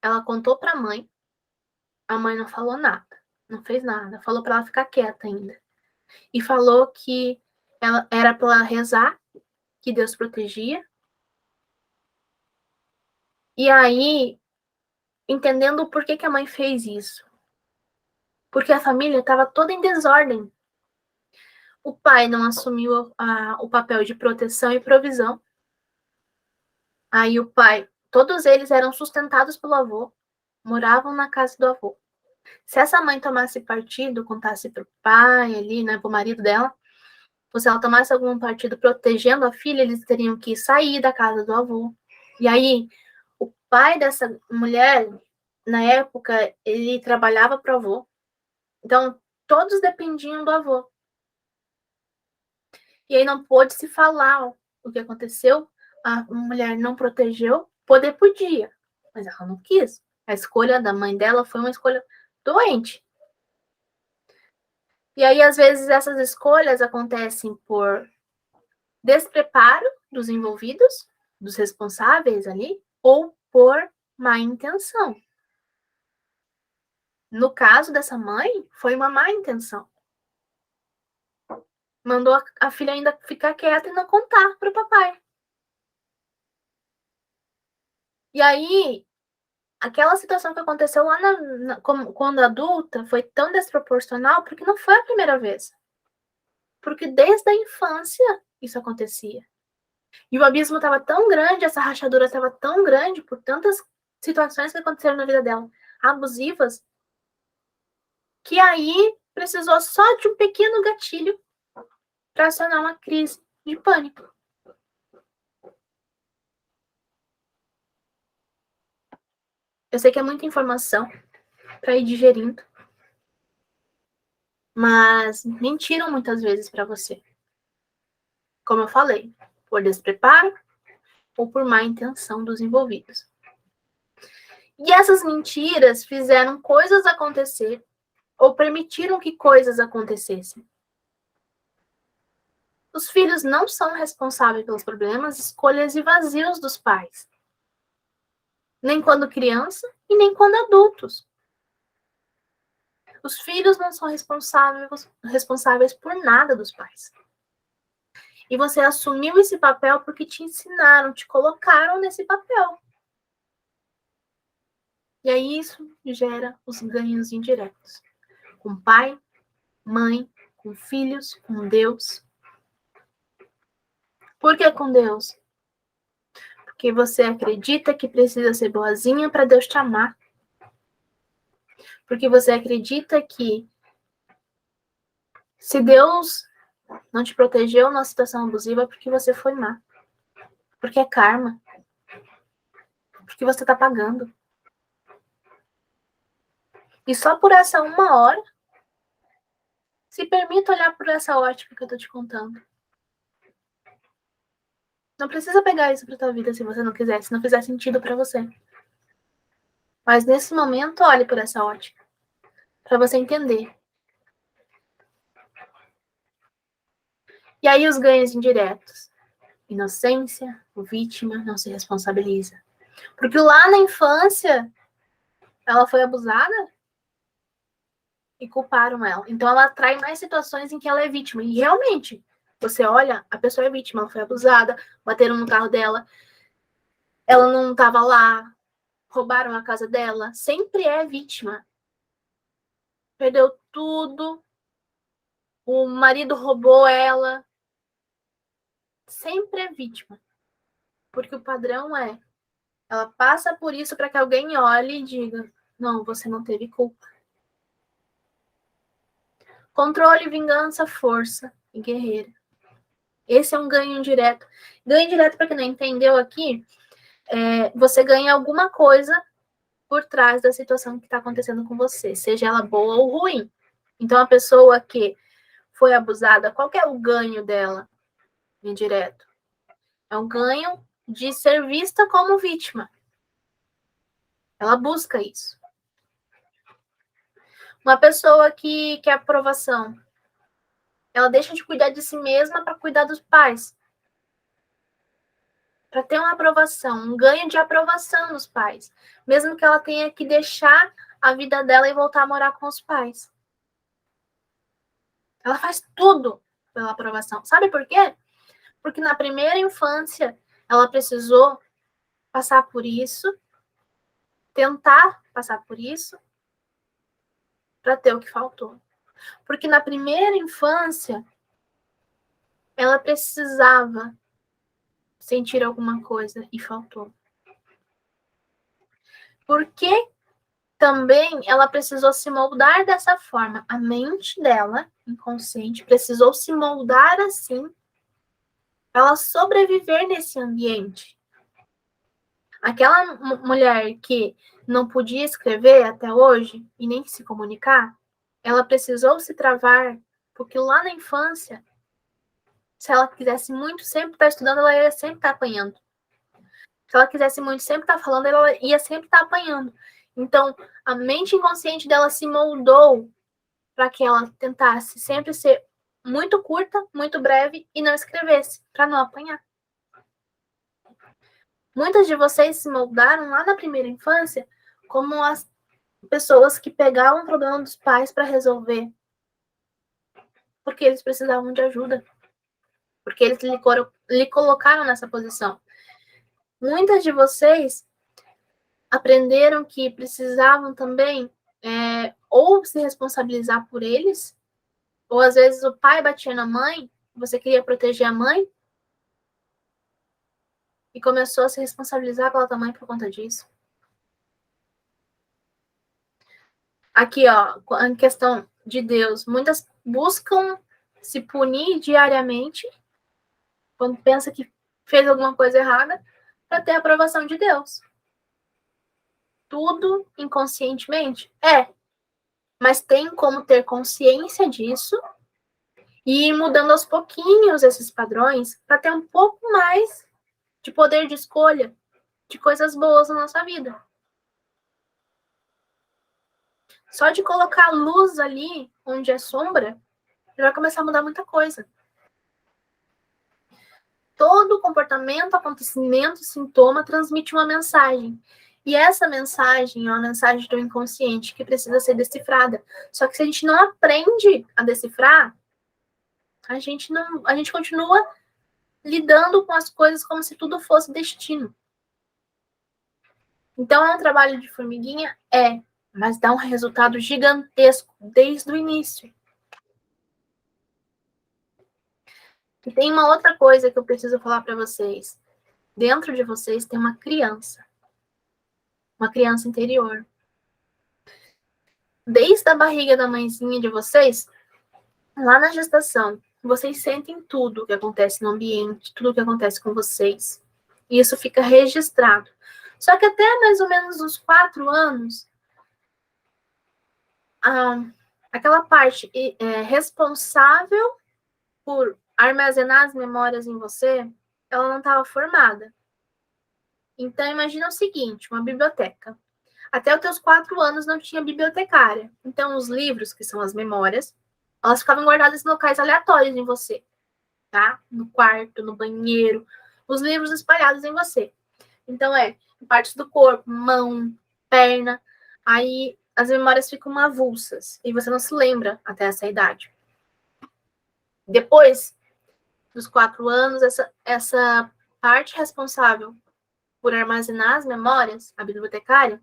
ela contou para a mãe não falou nada, não fez nada, falou para ela ficar quieta ainda. E falou que ela era para ela rezar, que Deus protegia, E aí, entendendo o porquê que a mãe fez isso. Porque a família estava toda em desordem. O pai não assumiu o papel de proteção e provisão. Aí o pai, todos eles eram sustentados pelo avô, moravam na casa do avô. Se essa mãe tomasse partido, contasse pro pai ali, né, pro marido dela, ou se ela tomasse algum partido protegendo a filha, eles teriam que sair da casa do avô. E aí, o pai dessa mulher, na época, ele trabalhava pro avô. Então, todos dependiam do avô. E aí não pôde se falar o que aconteceu. A mulher não protegeu. Poder podia, mas ela não quis. A escolha da mãe dela foi uma escolha doente. E aí, às vezes, essas escolhas acontecem por despreparo dos envolvidos, dos responsáveis ali, ou por má intenção. No caso dessa mãe, foi uma má intenção. Mandou a filha ainda ficar quieta e não contar para o papai. E aí, aquela situação que aconteceu lá quando adulta foi tão desproporcional porque não foi a primeira vez. Porque desde a infância isso acontecia. E o abismo estava tão grande, essa rachadura estava tão grande por tantas situações que aconteceram na vida dela, abusivas, que aí precisou só de um pequeno gatilho para acionar uma crise de pânico. Eu sei que é muita informação para ir digerindo, mas mentiram muitas vezes para você. Como eu falei, por despreparo ou por má intenção dos envolvidos. E essas mentiras fizeram coisas acontecer ou permitiram que coisas acontecessem. Os filhos não são responsáveis pelos problemas, escolhas e vazios dos pais. Nem quando criança e nem quando adultos. Os filhos não são responsáveis por nada dos pais. E você assumiu esse papel porque te ensinaram, te colocaram nesse papel. E aí isso gera os ganhos indiretos. Com pai, mãe, com filhos, com Deus. Por que com Deus? Porque você acredita que precisa ser boazinha para Deus te amar. Porque você acredita que se Deus não te protegeu numa situação abusiva é porque você foi má. Porque é karma. Porque você está pagando. E só por essa uma hora, se permita olhar por essa ótica que eu tô te contando. Não precisa pegar isso pra tua vida se você não quiser, se não fizer sentido para você. Mas nesse momento, olhe por essa ótica. Para você entender. E aí os ganhos indiretos. Inocência, o vítima não se responsabiliza. Porque lá na infância, ela foi abusada e culparam ela. Então ela atrai mais situações em que ela é vítima. E realmente, você olha, a pessoa é vítima, ela foi abusada, bateram no carro dela, ela não estava lá, roubaram a casa dela. Sempre é vítima. Perdeu tudo, o marido roubou ela. Sempre é vítima. Porque o padrão é, ela passa por isso para que alguém olhe e diga, não, você não teve culpa. Controle, vingança, força e guerreira. Esse é um ganho indireto. Ganho indireto, para quem não entendeu aqui, você ganha alguma coisa por trás da situação que está acontecendo com você, seja ela boa ou ruim. Então, a pessoa que foi abusada, qual que é o ganho dela indireto? É um ganho de ser vista como vítima. Ela busca isso. Uma pessoa que quer aprovação, ela deixa de cuidar de si mesma para cuidar dos pais. Para ter uma aprovação, um ganho de aprovação dos pais. Mesmo que ela tenha que deixar a vida dela e voltar a morar com os pais. Ela faz tudo pela aprovação. Sabe por quê? Porque na primeira infância, ela precisou passar por isso tentar passar por isso para ter o que faltou. Porque na primeira infância, ela precisava sentir alguma coisa e faltou. Porque também ela precisou se moldar dessa forma. A mente dela, inconsciente, precisou se moldar assim para ela sobreviver nesse ambiente. Aquela mulher que não podia escrever até hoje e nem se comunicar, ela precisou se travar, porque lá na infância, se ela quisesse muito sempre estar estudando, ela ia sempre estar apanhando. Se ela quisesse muito sempre estar falando, ela ia sempre estar apanhando. Então, a mente inconsciente dela se moldou para que ela tentasse sempre ser muito curta, muito breve e não escrevesse, para não apanhar. Muitas de vocês se moldaram lá na primeira infância como as pessoas que pegavam o problema dos pais para resolver, porque eles precisavam de ajuda, porque eles lhe colocaram nessa posição. Muitas de vocês aprenderam que precisavam também ou se responsabilizar por eles, ou às vezes o pai batia na mãe, você queria proteger a mãe, e começou a se responsabilizar pela tua mãe por conta disso. Aqui, ó, em questão de Deus, muitas buscam se punir diariamente quando pensa que fez alguma coisa errada para ter a aprovação de Deus. Tudo inconscientemente? Mas tem como ter consciência disso e ir mudando aos pouquinhos esses padrões para ter um pouco mais de poder de escolha de coisas boas na nossa vida. Só de colocar luz ali onde é sombra, já vai começar a mudar muita coisa. Todo comportamento, acontecimento, sintoma transmite uma mensagem. E essa mensagem é uma mensagem do inconsciente que precisa ser decifrada. Só que se a gente não aprende a decifrar, a gente continua lidando com as coisas como se tudo fosse destino. Então é um trabalho de formiguinha? Mas dá um resultado gigantesco desde o início. E tem uma outra coisa que eu preciso falar para vocês. Dentro de vocês tem uma criança interior. Desde a barriga da mãezinha de vocês, lá na gestação, vocês sentem tudo o que acontece no ambiente, tudo o que acontece com vocês. E isso fica registrado. Só que até mais ou menos uns 4 anos, aquela parte responsável por armazenar as memórias em você, ela não estava formada. Então, imagina o seguinte, uma biblioteca. Até os teus 4 anos não tinha bibliotecária. Então, os livros, que são as memórias, elas ficavam guardadas em locais aleatórios em você, tá? No quarto, no banheiro, os livros espalhados em você. Então, em partes do corpo, mão, perna, aí as memórias ficam avulsas e você não se lembra até essa idade. Depois dos 4 anos, essa parte responsável por armazenar as memórias, a bibliotecária,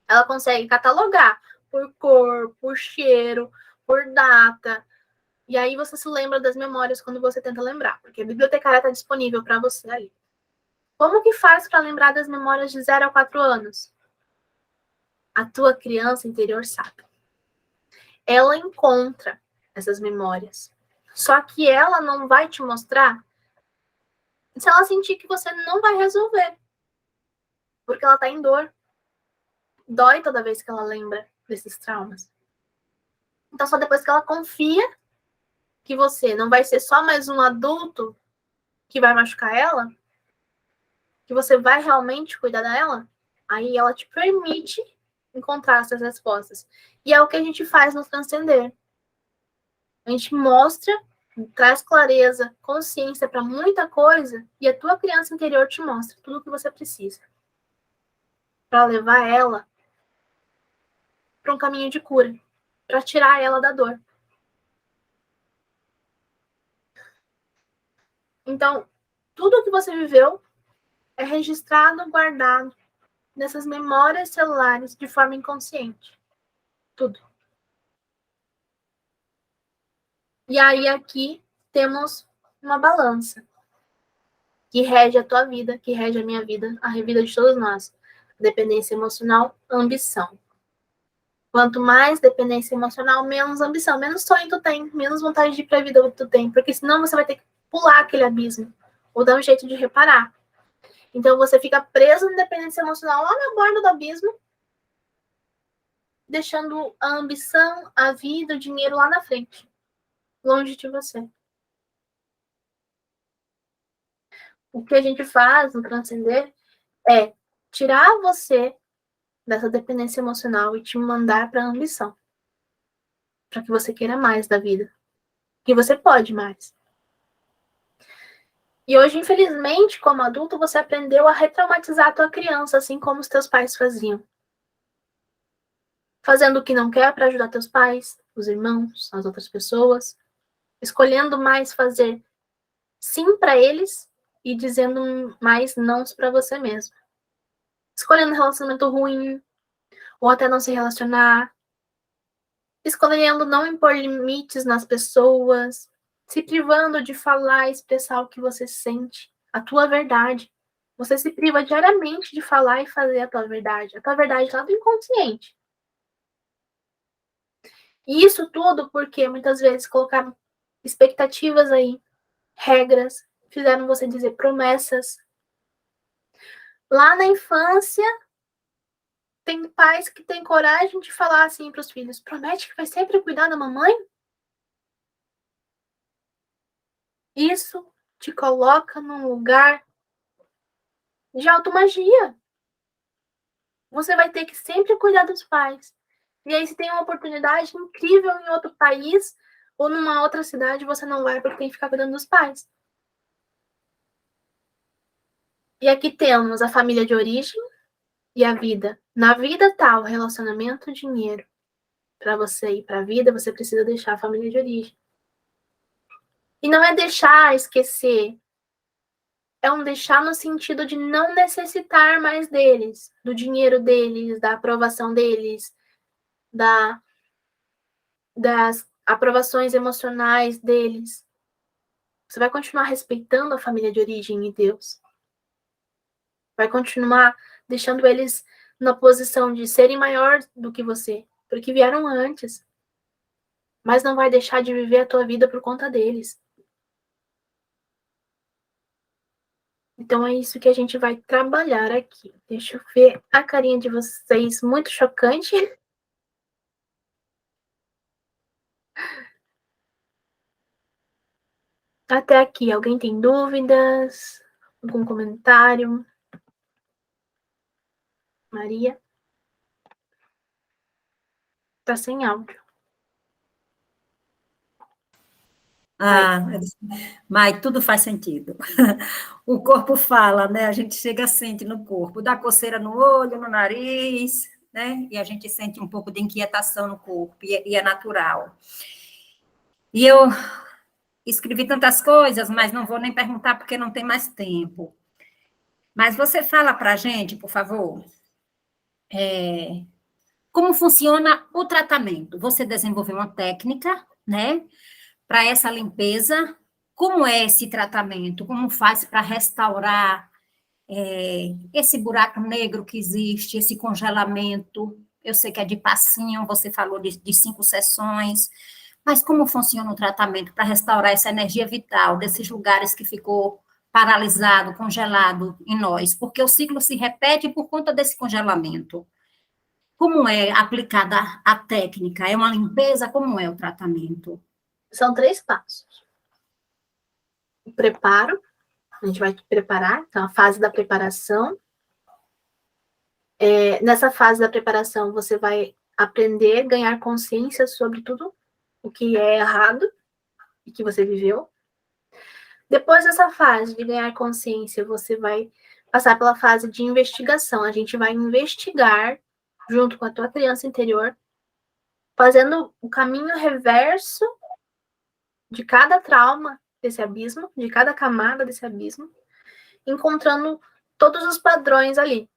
ela consegue catalogar por cor, por cheiro, por data. E aí você se lembra das memórias quando você tenta lembrar, porque a bibliotecária está disponível para você ali. Como que faz para lembrar das memórias de 0 a 4 anos? A tua criança interior sabe. Ela encontra essas memórias. Só que ela não vai te mostrar se ela sentir que você não vai resolver. Porque ela está em dor. Dói toda vez que ela lembra desses traumas. Então, só depois que ela confia que você não vai ser só mais um adulto que vai machucar ela, que você vai realmente cuidar dela, aí ela te permite encontrar essas respostas. E é o que a gente faz no Transcender. A gente mostra, traz clareza, consciência para muita coisa, e a tua criança interior te mostra tudo o que você precisa para levar ela para um caminho de cura, para tirar ela da dor. Então, tudo o que você viveu é registrado, guardado nessas memórias celulares de forma inconsciente. Tudo. E aí aqui temos uma balança que rege a tua vida, que rege a minha vida, a vida de todos nós. Dependência emocional, ambição. Quanto mais dependência emocional, menos ambição, menos sonho tu tem, menos vontade de ir pra vida tu tem, porque senão você vai ter que pular aquele abismo, ou dar um jeito de reparar. Então você fica preso na dependência emocional lá na borda do abismo, deixando a ambição, a vida, o dinheiro lá na frente, longe de você. O que a gente faz no Transcender é tirar você dessa dependência emocional e te mandar para a ambição. Para que você queira mais da vida. Que você pode mais. E hoje, infelizmente, como adulto, você aprendeu a retraumatizar a tua criança, assim como os teus pais faziam. Fazendo o que não quer para ajudar teus pais, os irmãos, as outras pessoas. Escolhendo mais fazer sim para eles e dizendo mais nãos para você mesmo. Escolhendo um relacionamento ruim, ou até não se relacionar. Escolhendo não impor limites nas pessoas, se privando de falar e expressar o que você sente, a tua verdade. Você se priva diariamente de falar e fazer a tua verdade lá do inconsciente. E isso tudo porque muitas vezes colocaram expectativas aí, regras, fizeram você dizer promessas. Lá na infância, tem pais que têm coragem de falar assim para os filhos: promete que vai sempre cuidar da mamãe? Isso te coloca num lugar de automagia. Você vai ter que sempre cuidar dos pais. E aí, se tem uma oportunidade incrível em outro país ou numa outra cidade, você não vai porque tem que ficar cuidando dos pais. E aqui temos a família de origem e a vida. Na vida tá o relacionamento, o dinheiro. Para você ir para a vida, você precisa deixar a família de origem. E não é deixar, esquecer. É um deixar no sentido de não necessitar mais deles, do dinheiro deles, da aprovação deles, das aprovações emocionais deles. Você vai continuar respeitando a família de origem e Deus. Vai continuar deixando eles na posição de serem maior do que você, porque vieram antes. Mas não vai deixar de viver a tua vida por conta deles. Então é isso que a gente vai trabalhar aqui. Deixa eu ver a carinha de vocês, muito chocante. Até aqui, alguém tem dúvidas? Algum comentário? Maria? Tá sem áudio. Mas tudo faz sentido. O corpo fala, né? A gente chega, sente no corpo, dá coceira no olho, no nariz, né? E a gente sente um pouco de inquietação no corpo, e é natural. E eu escrevi tantas coisas, mas não vou nem perguntar porque não tem mais tempo. Mas você fala para a gente, por favor, como funciona o tratamento? Você desenvolveu uma técnica, né? Para essa limpeza, como é esse tratamento? Como faz para restaurar esse buraco negro que existe, esse congelamento? Eu sei que é de passinho, você falou de 5 sessões, mas como funciona o tratamento para restaurar essa energia vital desses lugares que ficou paralisado, congelado em nós? Porque o ciclo se repete por conta desse congelamento. Como é aplicada a técnica? É uma limpeza? Como é o tratamento? São 3 passos. O preparo, a gente vai te preparar, então a fase da preparação. Nessa fase da preparação, você vai aprender, ganhar consciência sobre tudo o que é errado e que você viveu. Depois dessa fase de ganhar consciência, você vai passar pela fase de investigação. A gente vai investigar, junto com a tua criança interior, fazendo o caminho reverso de cada trauma desse abismo, de cada camada desse abismo, encontrando todos os padrões ali.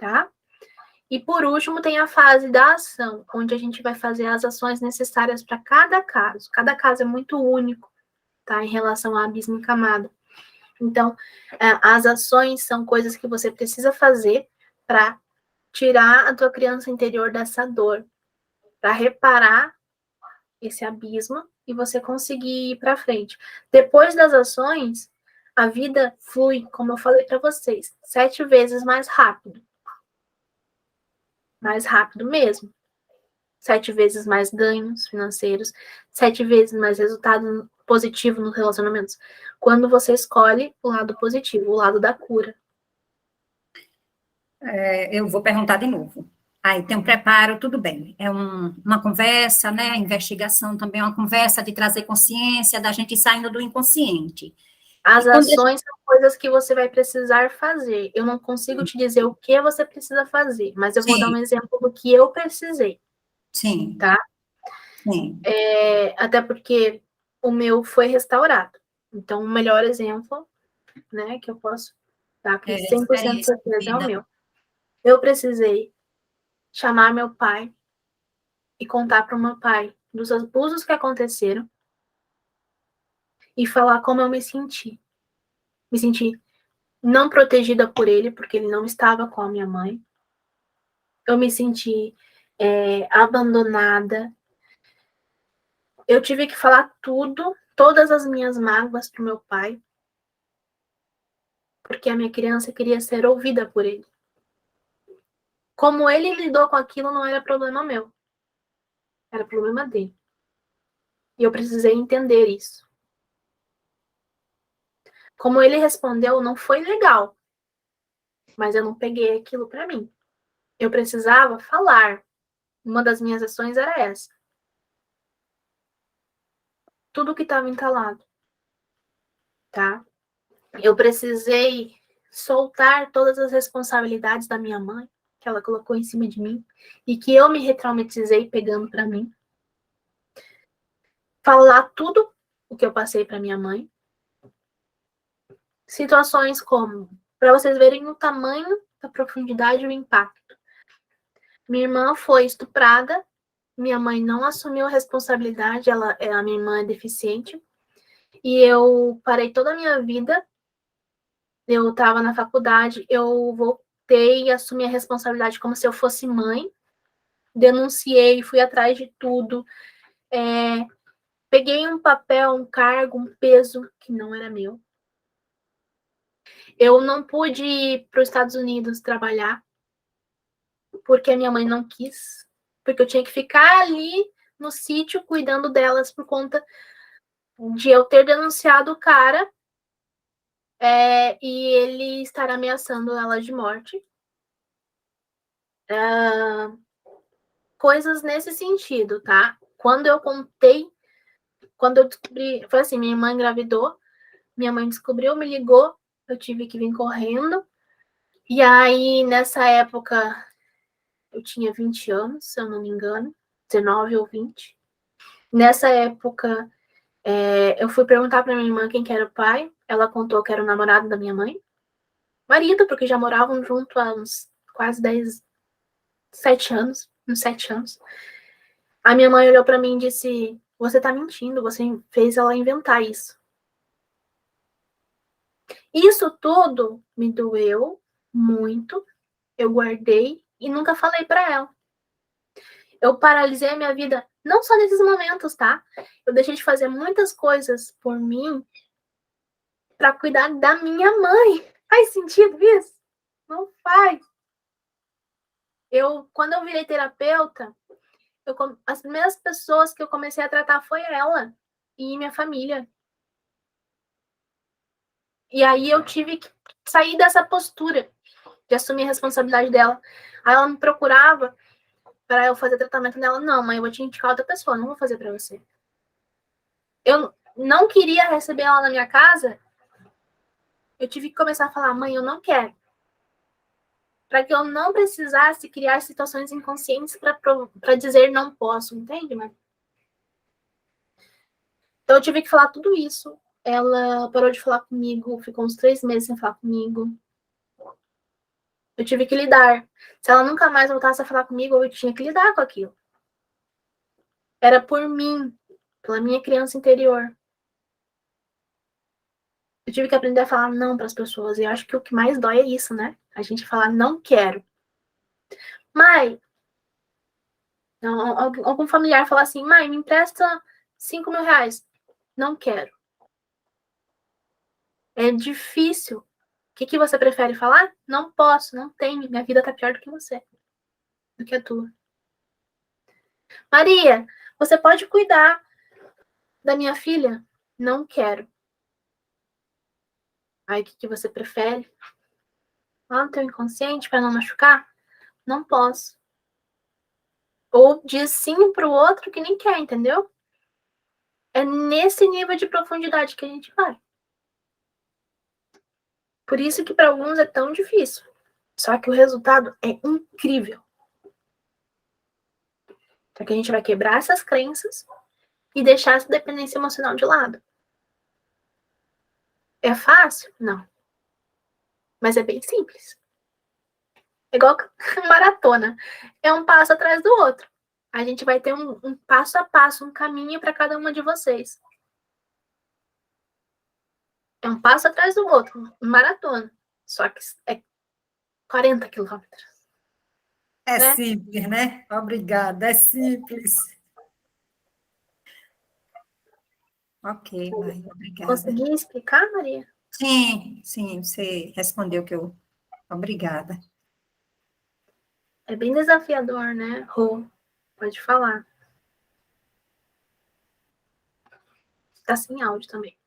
tá? E por último, tem a fase da ação, onde a gente vai fazer as ações necessárias para cada caso. Cada caso é muito único, tá? Em relação à abismo e camada. Então, as ações são coisas que você precisa fazer para tirar a tua criança interior dessa dor, para reparar esse abismo e você conseguir ir para frente. Depois das ações, a vida flui, como eu falei para vocês, 7 vezes mais rápido. Mais rápido mesmo. 7 vezes mais ganhos financeiros, 7 vezes mais resultado positivo nos relacionamentos. Quando você escolhe o lado positivo, o lado da cura. Eu vou perguntar de novo. Aí tem um preparo, tudo bem. É uma conversa, né? A investigação também é uma conversa de trazer consciência, da gente saindo do inconsciente. As ações são coisas que você vai precisar fazer. Eu não consigo te dizer o que você precisa fazer, mas eu vou dar um exemplo do que eu precisei. Sim. Tá? Sim. Até porque o meu foi restaurado. Então, o melhor exemplo, né, que eu posso dar aqui 100% de certeza é o meu. Eu precisei chamar meu pai e contar para o meu pai dos abusos que aconteceram e falar como eu me senti. Me senti não protegida por ele, porque ele não estava com a minha mãe. Eu me senti abandonada. Eu tive que falar tudo, todas as minhas mágoas para o meu pai, porque a minha criança queria ser ouvida por ele. Como ele lidou com aquilo não era problema meu. Era problema dele. E eu precisei entender isso. Como ele respondeu, não foi legal. Mas eu não peguei aquilo para mim. Eu precisava falar. Uma das minhas ações era essa. Tudo que estava entalado. Tá? Eu precisei soltar todas as responsabilidades da minha mãe, que ela colocou em cima de mim, e que eu me retraumatizei pegando para mim. Falar tudo o que eu passei para minha mãe. Situações como, para vocês verem o tamanho, a profundidade e o impacto. Minha irmã foi estuprada, minha mãe não assumiu a responsabilidade, a minha irmã é deficiente, e eu parei toda a minha vida, eu estava na faculdade, eu voltei e assumi a responsabilidade como se eu fosse mãe, denunciei, fui atrás de tudo, peguei um papel, um cargo, um peso que não era meu. Eu não pude ir para os Estados Unidos trabalhar, porque a minha mãe não quis, porque eu tinha que ficar ali no sítio cuidando delas por conta de eu ter denunciado o cara e ele estar ameaçando ela de morte. Coisas nesse sentido, tá? Quando eu descobri, foi assim, minha irmã engravidou, minha mãe descobriu, me ligou, eu tive que vir correndo, e aí nessa época eu tinha 20 anos, se eu não me engano, 19 ou 20. Nessa época, eu fui perguntar para minha irmã quem que era o pai. Ela contou que era o namorado da minha mãe. Marido, porque já moravam junto há uns quase 7 anos. Uns 7 anos. A minha mãe olhou para mim e disse: você tá mentindo, você fez ela inventar isso. Isso tudo me doeu muito. Eu guardei e nunca falei para ela. Eu paralisei a minha vida, não só nesses momentos, tá? Eu deixei de fazer muitas coisas por mim para cuidar da minha mãe. Faz sentido isso? Não faz. Quando eu virei terapeuta, as primeiras pessoas que eu comecei a tratar foi ela e minha família. E aí eu tive que sair dessa postura de assumir a responsabilidade dela. Aí ela me procurava para eu fazer tratamento dela. Não, mãe, eu vou te indicar outra pessoa, não vou fazer para você. Eu não queria receber ela na minha casa. Eu tive que começar a falar: mãe, eu não quero. Para que eu não precisasse criar situações inconscientes para dizer não posso, entende, mãe? Então eu tive que falar tudo isso. Ela parou de falar comigo, ficou uns 3 meses sem falar comigo. Eu tive que lidar. Se ela nunca mais voltasse a falar comigo, eu tinha que lidar com aquilo. Era por mim, pela minha criança interior. Eu tive que aprender a falar não para as pessoas. E eu acho que o que mais dói é isso, né? A gente falar não quero. Mãe, algum familiar falar assim, mãe, me empresta 5.000 reais. Não quero. É difícil. O que você prefere falar? Não posso, não tenho. Minha vida tá pior do que você. Do que a tua. Maria, você pode cuidar da minha filha? Não quero. Aí, o que você prefere? Lá no teu inconsciente, para não machucar? Não posso. Ou diz sim pro outro que nem quer, entendeu? É nesse nível de profundidade que a gente vai. Por isso que para alguns é tão difícil. Só que o resultado é incrível. Só que a gente vai quebrar essas crenças e deixar essa dependência emocional de lado. É fácil? Não. Mas é bem simples. É igual maratona. É um passo atrás do outro. A gente vai ter um passo a passo, um caminho para cada uma de vocês. É um passo atrás do outro. Maratona. Só que é 40 quilômetros. É né? simples, né? Obrigada, é simples. Ok, Maria, obrigada. Consegui explicar, Maria? Sim, você respondeu que eu... Obrigada. É bem desafiador, né, Rô? Pode falar. Tá sem áudio também.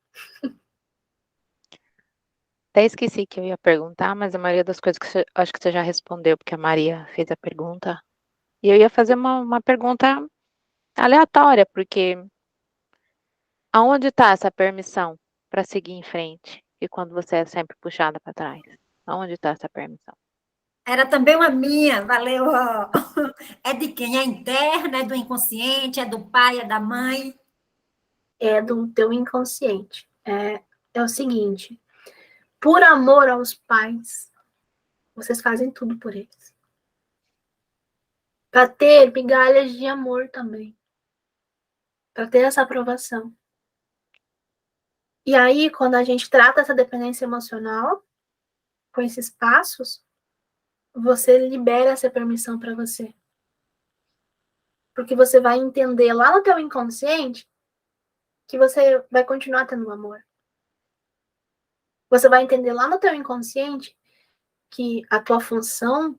Até esqueci que eu ia perguntar, mas a maioria das coisas que acho que você já respondeu, porque a Maria fez a pergunta. E eu ia fazer uma pergunta aleatória, porque aonde está essa permissão para seguir em frente? E quando você é sempre puxada para trás? Aonde está essa permissão? Era também uma minha, valeu. Ó. É de quem? É interna, é do inconsciente, é do pai, é da mãe? É do teu inconsciente. É o seguinte. Por amor aos pais, vocês fazem tudo por eles. Para ter migalhas de amor também. Para ter essa aprovação. E aí, quando a gente trata essa dependência emocional, com esses passos, você libera essa permissão para você. Porque você vai entender lá no teu inconsciente que você vai continuar tendo amor. Você vai entender lá no teu inconsciente que a tua função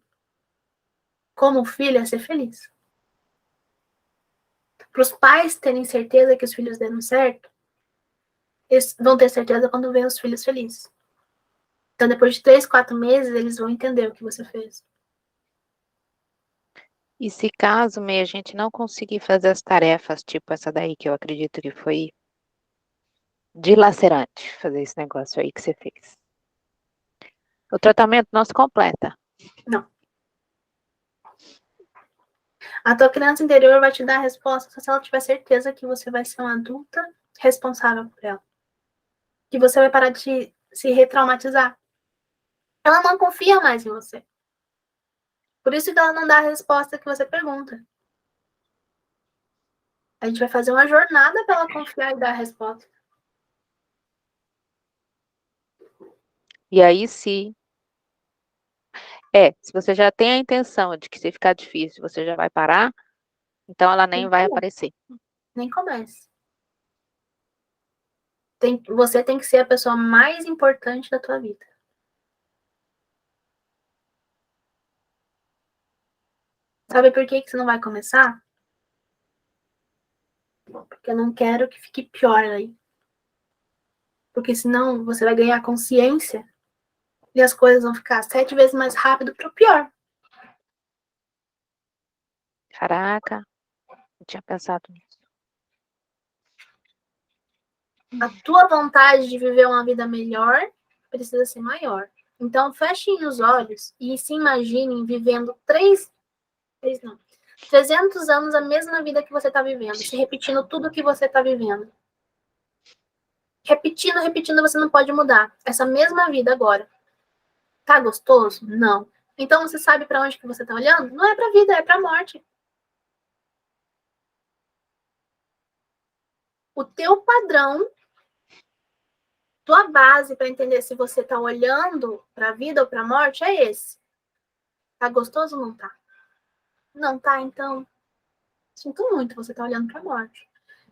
como filho é ser feliz. Para os pais terem certeza que os filhos deram certo, eles vão ter certeza quando vêem os filhos felizes. Então, depois de 3, 4 meses, eles vão entender o que você fez. E se caso, Meia, a gente não conseguir fazer as tarefas, tipo essa daí, que eu acredito que foi dilacerante, fazer esse negócio aí que você fez. O tratamento não se completa. Não. A tua criança interior vai te dar a resposta só se ela tiver certeza que você vai ser uma adulta responsável por ela. Que você vai parar de se retraumatizar. Ela não confia mais em você. Por isso que ela não dá a resposta que você pergunta. A gente vai fazer uma jornada para ela confiar e dar a resposta. E aí, se você já tem a intenção de que se ficar difícil, você já vai parar, então ela nem vai aparecer. Nem comece. Você tem que ser a pessoa mais importante da tua vida. Sabe por que você não vai começar? Porque eu não quero que fique pior aí. Porque senão você vai ganhar consciência e as coisas vão ficar 7 vezes mais rápido para o pior. Caraca, não tinha pensado nisso. A tua vontade de viver uma vida melhor precisa ser maior. Então, fechem os olhos e se imaginem vivendo 300 anos a mesma vida que você está vivendo, se repetindo tudo que você está vivendo. Repetindo, você não pode mudar. Essa mesma vida agora. Tá gostoso? Não. Então, você sabe para onde que você está olhando? Não é para a vida, é para a morte. O teu padrão, tua base para entender se você está olhando para a vida ou para a morte é esse. Tá gostoso ou não tá? Não tá, então sinto muito, você tá olhando para a morte.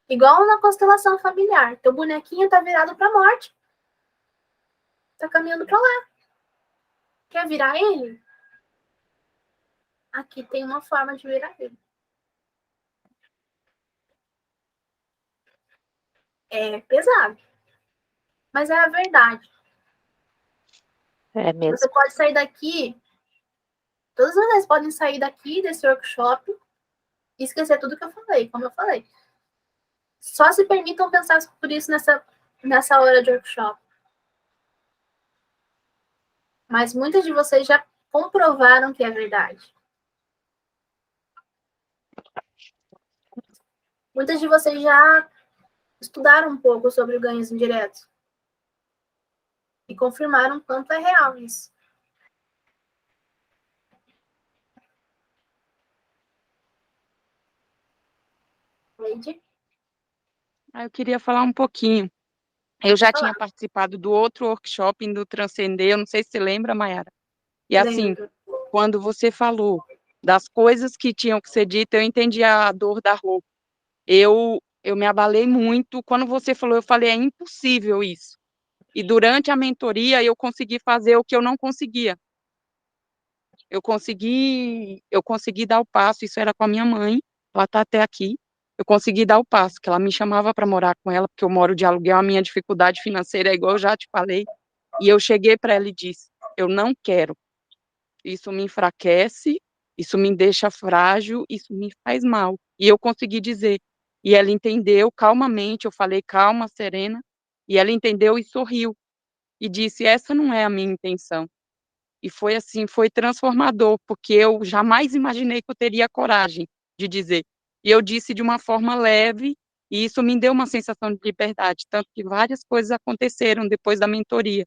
Igual na constelação familiar, teu bonequinho tá virado para a morte. Tá caminhando para lá. Quer virar ele? Aqui tem uma forma de virar ele. É pesado, mas é a verdade. É mesmo. Você pode sair daqui, todas vocês podem sair daqui desse workshop e esquecer tudo que eu falei, como eu falei. Só se permitam pensar por isso nessa hora de workshop. Mas muitas de vocês já comprovaram que é verdade. Muitas de vocês já estudaram um pouco sobre ganhos indiretos e confirmaram quanto é real isso. Lady? Eu queria falar um pouquinho. Eu já tinha Falar. participado do outro workshop do Transcender, eu não sei se você lembra, Mayara. E assim, Lembro. quando você falou das coisas que tinham que ser ditas, eu entendi a dor da roupa. Eu me abalei muito. Quando você falou, eu falei, é impossível isso. E durante a mentoria, eu consegui fazer o que eu não conseguia. Eu consegui dar o passo, isso era com a minha mãe, ela está até aqui. Eu consegui dar o passo, que ela me chamava para morar com ela, porque eu moro de aluguel, a minha dificuldade financeira é igual eu já te falei. E eu cheguei para ela e disse: eu não quero. Isso me enfraquece, isso me deixa frágil, isso me faz mal. E eu consegui dizer. E ela entendeu calmamente, eu falei calma, serena, e ela entendeu e sorriu. E disse: essa não é a minha intenção. E foi assim, foi transformador, porque eu jamais imaginei que eu teria coragem de dizer. E eu disse de uma forma leve, e isso me deu uma sensação de liberdade, tanto que várias coisas aconteceram depois da mentoria.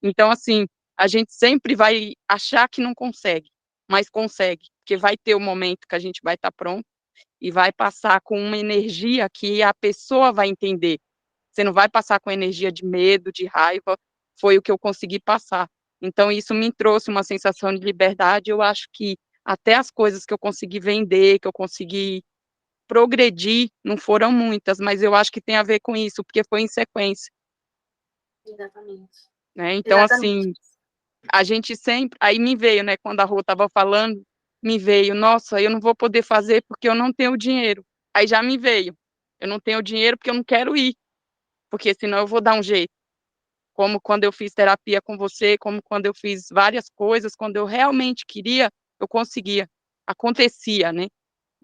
Então, assim, a gente sempre vai achar que não consegue, mas consegue, porque vai ter o momento que a gente vai estar pronto e vai passar com uma energia que a pessoa vai entender. Você não vai passar com energia de medo, de raiva, foi o que eu consegui passar. Então, isso me trouxe uma sensação de liberdade. Eu acho que até as coisas que eu consegui vender, que eu consegui progredir, não foram muitas, mas eu acho que tem a ver com isso, porque foi em sequência, Exatamente. né? Então, Exatamente. assim, a gente sempre. Aí me veio, né? Quando a Rô estava falando, me veio, nossa, eu não vou poder fazer porque eu não tenho dinheiro. Aí já me veio, eu não tenho dinheiro porque eu não quero ir, porque senão eu vou dar um jeito. Como quando eu fiz terapia com você, como quando eu fiz várias coisas, quando eu realmente queria, eu conseguia, acontecia, né?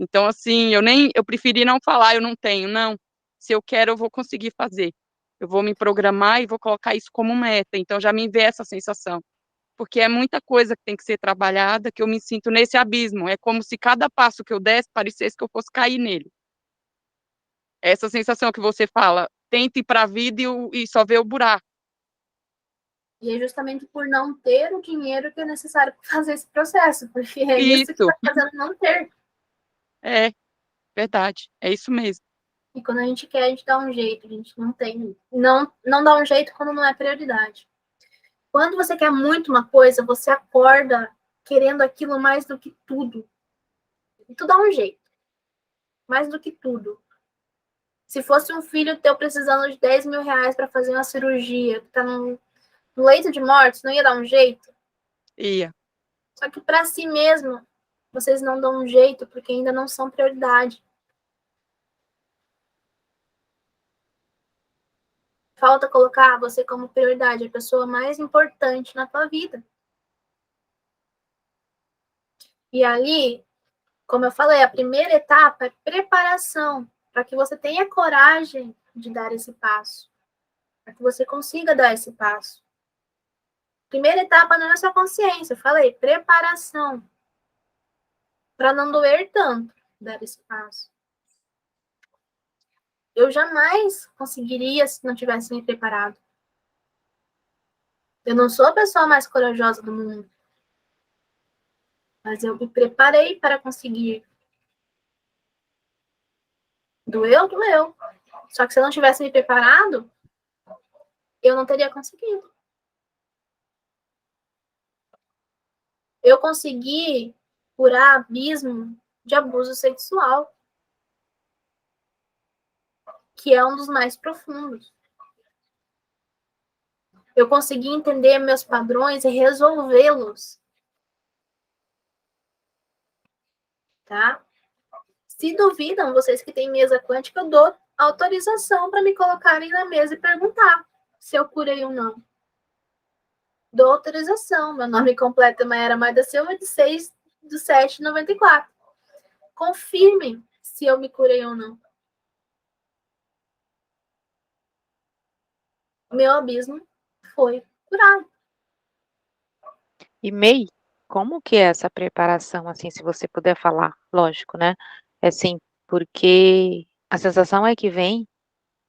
Então, assim, eu preferi não falar, eu não tenho, não. Se eu quero, eu vou conseguir fazer. Eu vou me programar e vou colocar isso como meta. Então, já me veio essa sensação. Porque é muita coisa que tem que ser trabalhada, que eu me sinto nesse abismo. É como se cada passo que eu desse parecesse que eu fosse cair nele. Essa sensação que você fala, tenta ir para a vida e só vê o buraco. E é justamente por não ter o dinheiro que é necessário para fazer esse processo, porque é isso que Isso, está fazendo não ter. é verdade, é isso mesmo. E quando a gente quer, a gente dá um jeito, a gente não tem. Não dá um jeito quando não é prioridade. Quando você quer muito uma coisa, você acorda querendo aquilo mais do que tudo. E tu dá um jeito. Mais do que tudo. Se fosse um filho teu precisando de 10 mil reais para fazer uma cirurgia, que tá no leito de morte, não ia dar um jeito? Ia. Só que para si mesmo, vocês não dão um jeito, porque ainda não são prioridade. Falta colocar você como prioridade, a pessoa mais importante na tua vida. E ali, como eu falei, a primeira etapa é preparação, para que você tenha coragem de dar esse passo, para que você consiga dar esse passo. Primeira etapa não é sua consciência, eu falei, preparação, para não doer tanto dar esse passo. Eu jamais conseguiria se não tivesse me preparado. Eu não sou a pessoa mais corajosa do mundo. Mas eu me preparei para conseguir. Doeu, doeu. Só que se eu não tivesse me preparado, eu não teria conseguido. Eu consegui curar abismo de abuso sexual, que é um dos mais profundos. Eu consegui entender meus padrões e resolvê-los. Tá? Se duvidam, vocês que têm mesa quântica, eu dou autorização para me colocarem na mesa e perguntar se eu curei ou não. Dou autorização. Meu nome completo é Mayara Maida Silva, de 6/7/94. Confirmem se eu me curei ou não. Meu abismo foi curado. E May, como que é essa preparação, assim, se você puder falar, lógico, né? É assim, porque a sensação é que vem,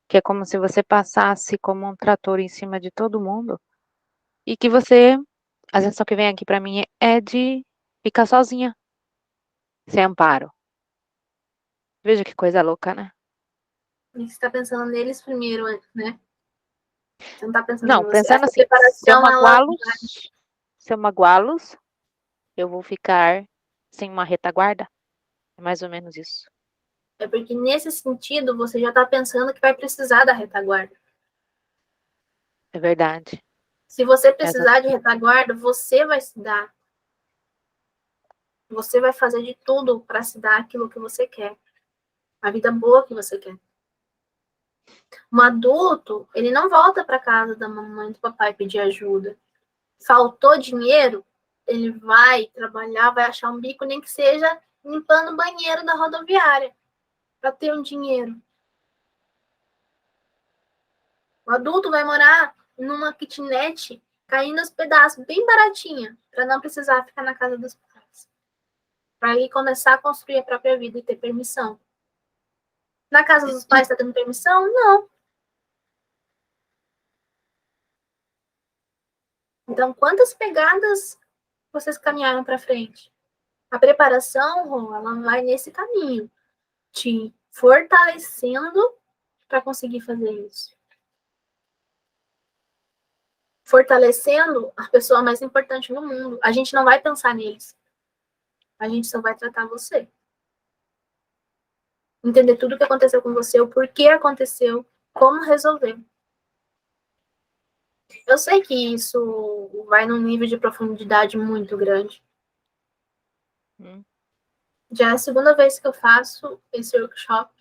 que é como se você passasse como um trator em cima de todo mundo, e que você, a sensação que vem aqui pra mim é de ficar sozinha, sem amparo. Veja que coisa louca, né? Você está pensando neles primeiro, né? Você não está pensando em Não, você. pensando Essa assim, preparação, ela se eu magoá-los, eu vou ficar sem uma retaguarda. É mais ou menos isso. é porque nesse sentido você já está pensando que vai precisar da retaguarda. É verdade. Se você Essa, precisar de retaguarda, você vai se dar. Você vai fazer de tudo para se dar aquilo que você quer. A vida boa que você quer. Um adulto, ele não volta para casa da mamãe e do papai pedir ajuda. Faltou dinheiro, ele vai trabalhar, vai achar um bico, nem que seja limpando o banheiro da rodoviária, para ter um dinheiro. O adulto vai morar numa kitnet, caindo aos pedaços, bem baratinha, para não precisar ficar na casa dos pais. Para ele começar a construir a própria vida e ter permissão. Na casa dos pais está tendo permissão? Não. Então, quantas pegadas vocês caminharam para frente? A preparação, Rô, ela vai nesse caminho, te fortalecendo para conseguir fazer isso. Fortalecendo a pessoa mais importante no mundo. A gente não vai pensar neles. A gente só vai tratar você. Entender tudo o que aconteceu com você, o porquê aconteceu, como resolver. Eu sei que isso vai num nível de profundidade muito grande. Já é a segunda vez que eu faço esse workshop.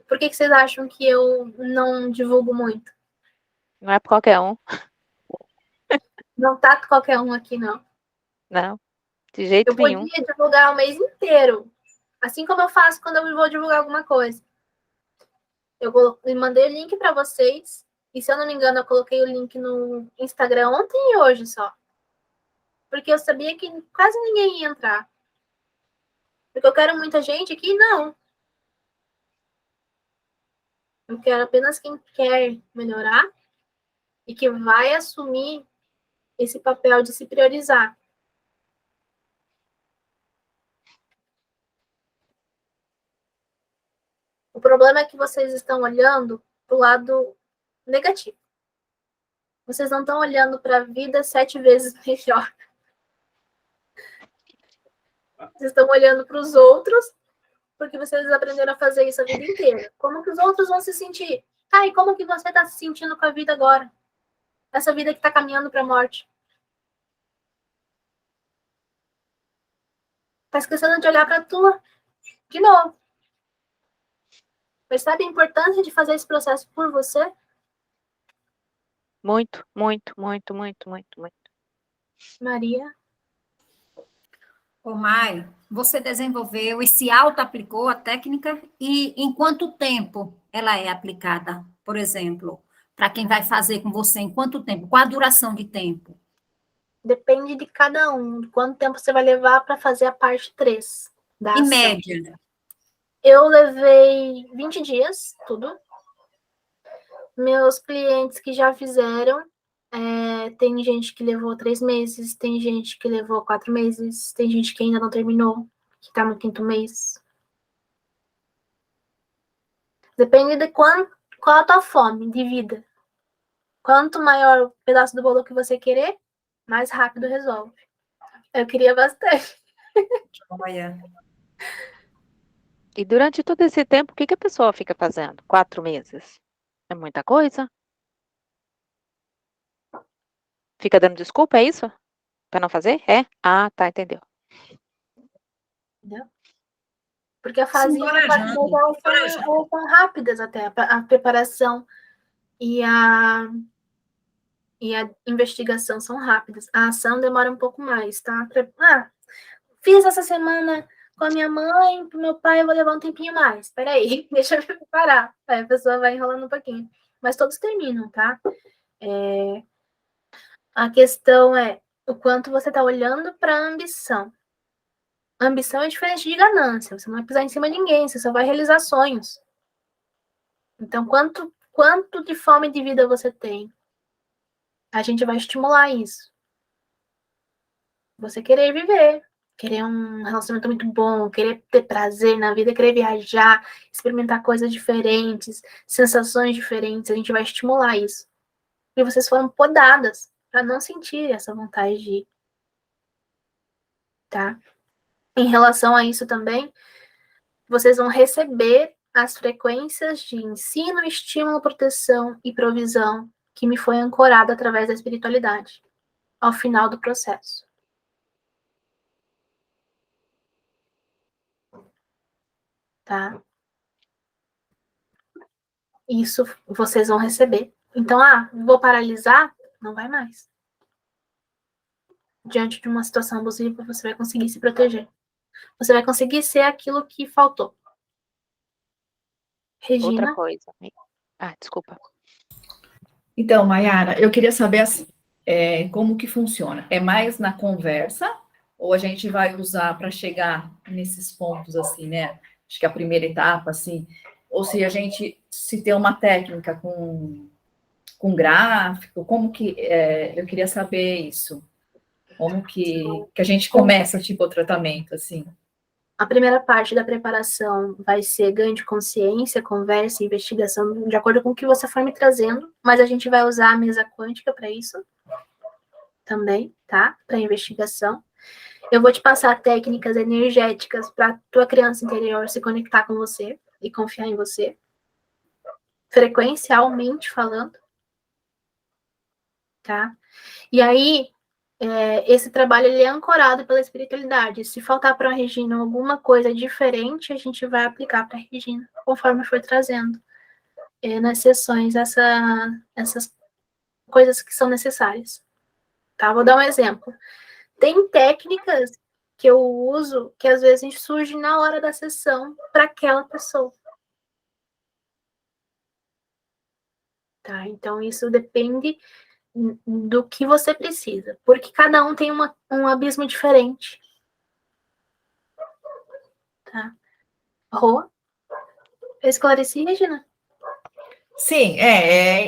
Por que vocês acham que eu não divulgo muito? não é pra qualquer um, Não tá qualquer um aqui, não. não. De jeito Eu podia nenhum. divulgar o mês inteiro. Assim como eu faço quando eu vou divulgar alguma coisa. Eu mandei o link para vocês. E se eu não me engano, eu coloquei o link no Instagram ontem e hoje só. Porque eu sabia que quase ninguém ia entrar. Porque eu quero muita gente aqui? Não. Eu quero apenas quem quer melhorar e que vai assumir esse papel de se priorizar. O problema é que vocês estão olhando para o lado negativo. Vocês não estão olhando para a vida 7 vezes melhor. Vocês estão olhando para os outros porque vocês aprenderam a fazer isso a vida inteira. Como que os outros vão se sentir? Tá, e como que você está se sentindo com a vida agora? Essa vida que está caminhando para a morte. Está esquecendo de olhar para a tua. De novo. Percebe a importância de fazer esse processo por você? Muito, muito, muito, muito, muito, muito. Maria? Ô, Mai, você desenvolveu e se auto-aplicou a técnica e em quanto tempo ela é aplicada? Por exemplo, para quem vai fazer com você, em quanto tempo? Qual a duração de tempo? Depende de cada um. De quanto tempo você vai levar para fazer a parte 3 da Em ação. média. Eu levei 20 dias, tudo. Meus clientes que já fizeram, Tem gente que levou 3 meses, tem gente que levou 4 meses, tem gente que ainda não terminou, que tá no 5º mês. Depende de qual a tua fome de vida. Quanto maior o pedaço do bolo que você querer, mais rápido resolve. Eu queria bastante. Olha, E durante todo esse tempo, o que que a pessoa fica fazendo? 4 meses? É muita coisa? Fica dando desculpa, é isso? Pra não fazer? É? Ah, tá, entendeu. Entendeu? Porque a se fase 1 e a fase 2, encorajando. elas são rápidas até. A preparação e a investigação são rápidas. A ação demora um pouco mais, tá? Fiz essa semana com a minha mãe, pro meu pai, eu vou levar um tempinho mais. Peraí, deixa eu me preparar. Aí a pessoa vai enrolando um pouquinho. Mas todos terminam, tá? A questão é o quanto você tá olhando para a ambição. A ambição é diferente de ganância. Você não vai pisar em cima de ninguém, você só vai realizar sonhos. Então, quanto de fome de vida você tem? A gente vai estimular isso. Você querer viver, querer um relacionamento muito bom, querer ter prazer na vida, querer viajar, experimentar coisas diferentes, sensações diferentes, a gente vai estimular isso. E vocês foram podadas para não sentir essa vontade de ir. Tá? Em relação a isso também, vocês vão receber as frequências de ensino, estímulo, proteção e provisão que me foi ancorada através da espiritualidade ao final do processo. Tá? Isso vocês vão receber. Então, vou paralisar? Não vai mais. Diante de uma situação abusiva, você vai conseguir se proteger. Você vai conseguir ser aquilo que faltou. Outra Regina? coisa. Desculpa. Então, Mayara, eu queria saber assim, como que funciona. É mais na conversa ou a gente vai usar para chegar nesses pontos assim, né? Acho que a primeira etapa, assim, ou se tem uma técnica com gráfico, como que eu queria saber isso. Como que a gente começa, tipo, o tratamento, assim? A primeira parte da preparação vai ser ganho de consciência, conversa, investigação, de acordo com o que você for me trazendo, mas a gente vai usar a mesa quântica para isso também, tá? Para investigação. Eu vou te passar técnicas energéticas para tua criança interior se conectar com você e confiar em você, frequencialmente falando, tá? E aí, esse trabalho ele é ancorado pela espiritualidade. Se faltar para a Regina alguma coisa diferente, a gente vai aplicar para a Regina, conforme for trazendo nas sessões essas coisas que são necessárias. Tá? Vou dar um exemplo. Tem técnicas que eu uso que às vezes surgem na hora da sessão para aquela pessoa. Tá? Então, isso depende do que você precisa, porque cada um tem um abismo diferente. Tá? Rô? Eu esclareci, Regina? Sim,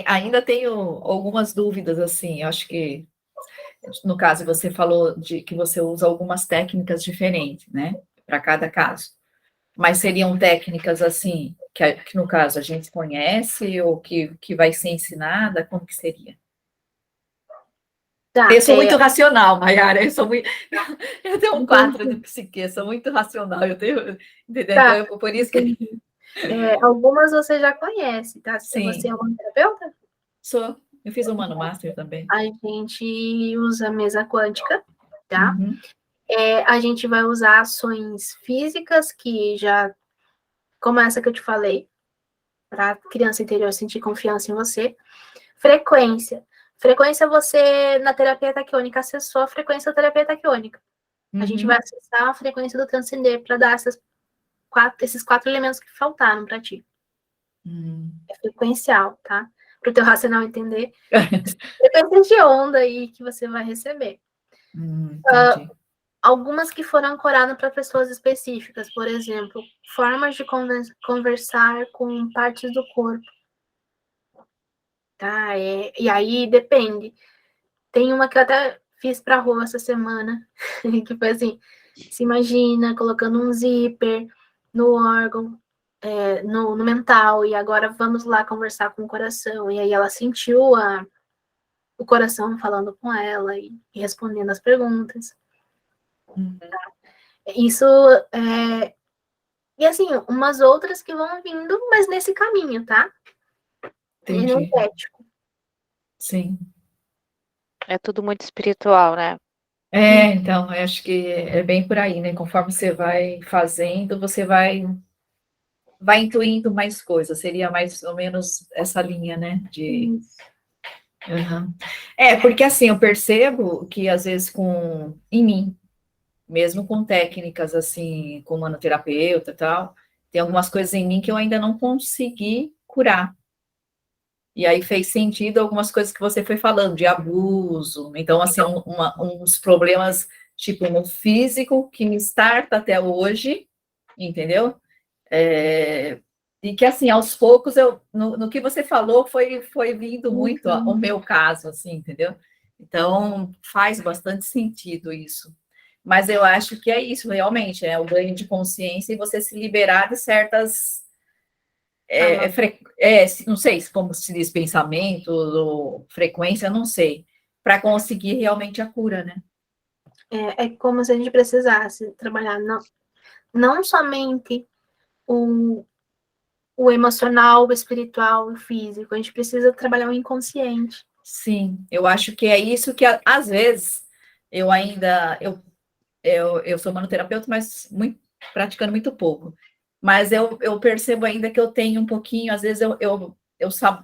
ainda tenho algumas dúvidas, assim, eu acho que, no caso, você falou de que você usa algumas técnicas diferentes, né, para cada caso, mas seriam técnicas, assim, que no caso a gente conhece ou que vai ser ensinada, como que seria? Tá, Eu sou muito racional, Mayara, eu tenho um 4 de psique, eu sou muito racional, entendeu? Tá, Então, por isso que... algumas você já conhece, tá? Se Sim. você é uma terapeuta, Eu fiz um Mano Master também. a gente usa a mesa quântica, tá? Uhum. A gente vai usar ações físicas que já, como essa que eu te falei, para a criança interior sentir confiança em você. Frequência. Frequência você, na terapia taquiônica, acessou a frequência da terapia taquiônica. A gente vai acessar a frequência do transcender para dar esses 4 elementos que faltaram para ti. É frequencial, tá? Para o teu racional entender. Frequências de onda aí que você vai receber. Entendi. Algumas que foram ancoradas para pessoas específicas, por exemplo, formas de conversar com partes do corpo. Tá? E aí depende. Tem uma que eu até fiz pra rua essa semana, que foi assim, se imagina colocando um zíper no órgão, no mental, e agora vamos lá conversar com o coração. E aí ela sentiu o coração falando com ela e respondendo as perguntas. Uhum. Isso, e assim, umas outras que vão vindo, mas nesse caminho, tá? Entendi. Energético. Sim. É tudo muito espiritual, né? Então, eu acho que é bem por aí, né? Conforme você vai fazendo, você vai incluindo mais coisas. Seria mais ou menos essa linha, né? Uhum. Porque assim, eu percebo que às vezes em mim, mesmo com técnicas assim, com manoterapeuta e tal, tem algumas coisas em mim que eu ainda não consegui curar. E aí fez sentido algumas coisas que você foi falando, de abuso. Então, assim, uns problemas, tipo, no físico, que me starta até hoje, entendeu? E que, assim, aos poucos, no que você falou, foi vindo muito o meu caso, assim, entendeu? Então, faz bastante sentido isso. Mas eu acho que é isso, realmente, é o ganho de consciência e você se liberar de certas não sei como se diz pensamento ou frequência, não sei, para conseguir realmente a cura, né? É como se a gente precisasse trabalhar não somente o emocional, o espiritual, o físico, a gente precisa trabalhar o inconsciente. Sim, eu acho que é isso que às vezes eu sou manoterapeuta, mas praticando muito pouco. Mas eu percebo ainda que eu tenho um pouquinho, às vezes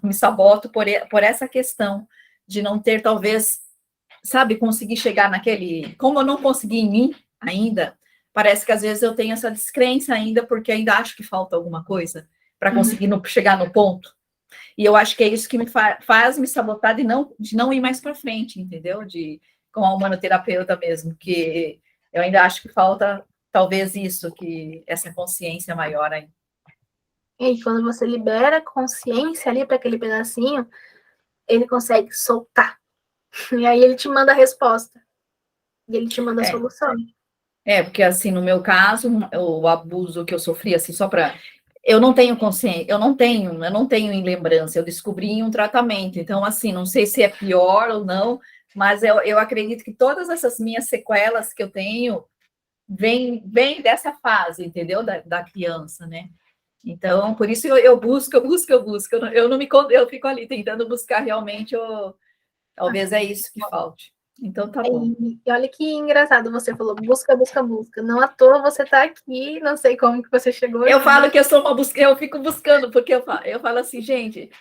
me saboto por essa questão de não ter, talvez, sabe, conseguir chegar naquele. Como eu não consegui em mim ainda, parece que às vezes eu tenho essa descrença ainda, porque ainda acho que falta alguma coisa para conseguir chegar no ponto. E eu acho que é isso que me faz me sabotar de não ir mais para frente, entendeu? Com a humanoterapeuta mesmo, que eu ainda acho que falta talvez isso, que essa consciência maior aí. E quando você libera a consciência ali para aquele pedacinho, ele consegue soltar. E aí ele te manda a resposta. E ele te manda a solução. Porque assim, no meu caso, o abuso que eu sofri, assim, só para eu não tenho consciência, eu não tenho em lembrança, eu descobri em um tratamento, então, assim, não sei se é pior ou não, mas eu acredito que todas essas minhas sequelas que eu tenho vêm dessa fase, entendeu? Da criança, né? Então, por isso eu busco, eu fico ali tentando buscar realmente, talvez é isso que falte. Então, tá bom. E olha que engraçado, você falou busca, busca, busca. Não à toa você tá aqui, não sei como que você chegou. Eu falo que eu sou uma busca, eu fico buscando, porque eu falo assim, gente,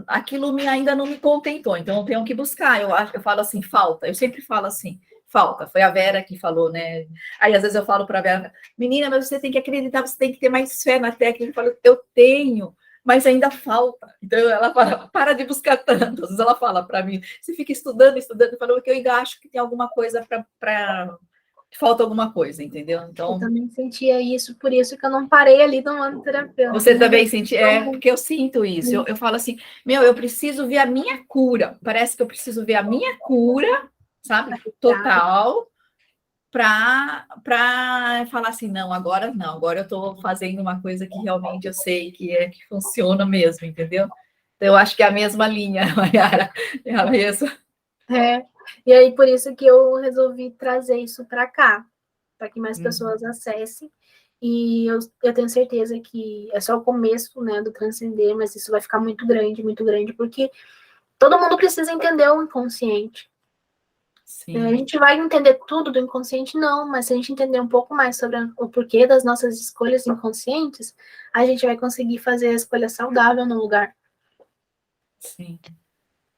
aquilo ainda não me contentou, então eu tenho que buscar. Eu falo assim, falta. Eu sempre falo assim, falta. Foi a Vera que falou, né? Aí às vezes eu falo para a Vera, menina, mas você tem que acreditar, você tem que ter mais fé na técnica. Eu falo, eu tenho, mas ainda falta. Então ela fala, para de buscar tanto. Às vezes ela fala para mim, você fica estudando, eu falo que eu ainda acho que tem alguma coisa para falta alguma coisa, entendeu? Então, eu também sentia isso, por isso que eu não parei ali no manoterapeuta. Você também sente? Porque eu sinto isso. Eu falo assim, eu preciso ver a minha cura. Parece que eu preciso ver a minha cura, sabe? Total, para falar assim, não, agora eu estou fazendo uma coisa que realmente eu sei que funciona mesmo, entendeu? Então, eu acho que é a mesma linha, Mayara, é a mesma. E aí, por isso que eu resolvi trazer isso para cá, para que mais pessoas acessem. E eu tenho certeza que é só o começo, né, do transcender, mas isso vai ficar muito grande, porque todo mundo precisa entender o inconsciente. Sim. A gente vai entender tudo do inconsciente? Não, mas se a gente entender um pouco mais sobre o porquê das nossas escolhas inconscientes, a gente vai conseguir fazer a escolha saudável no lugar. Sim.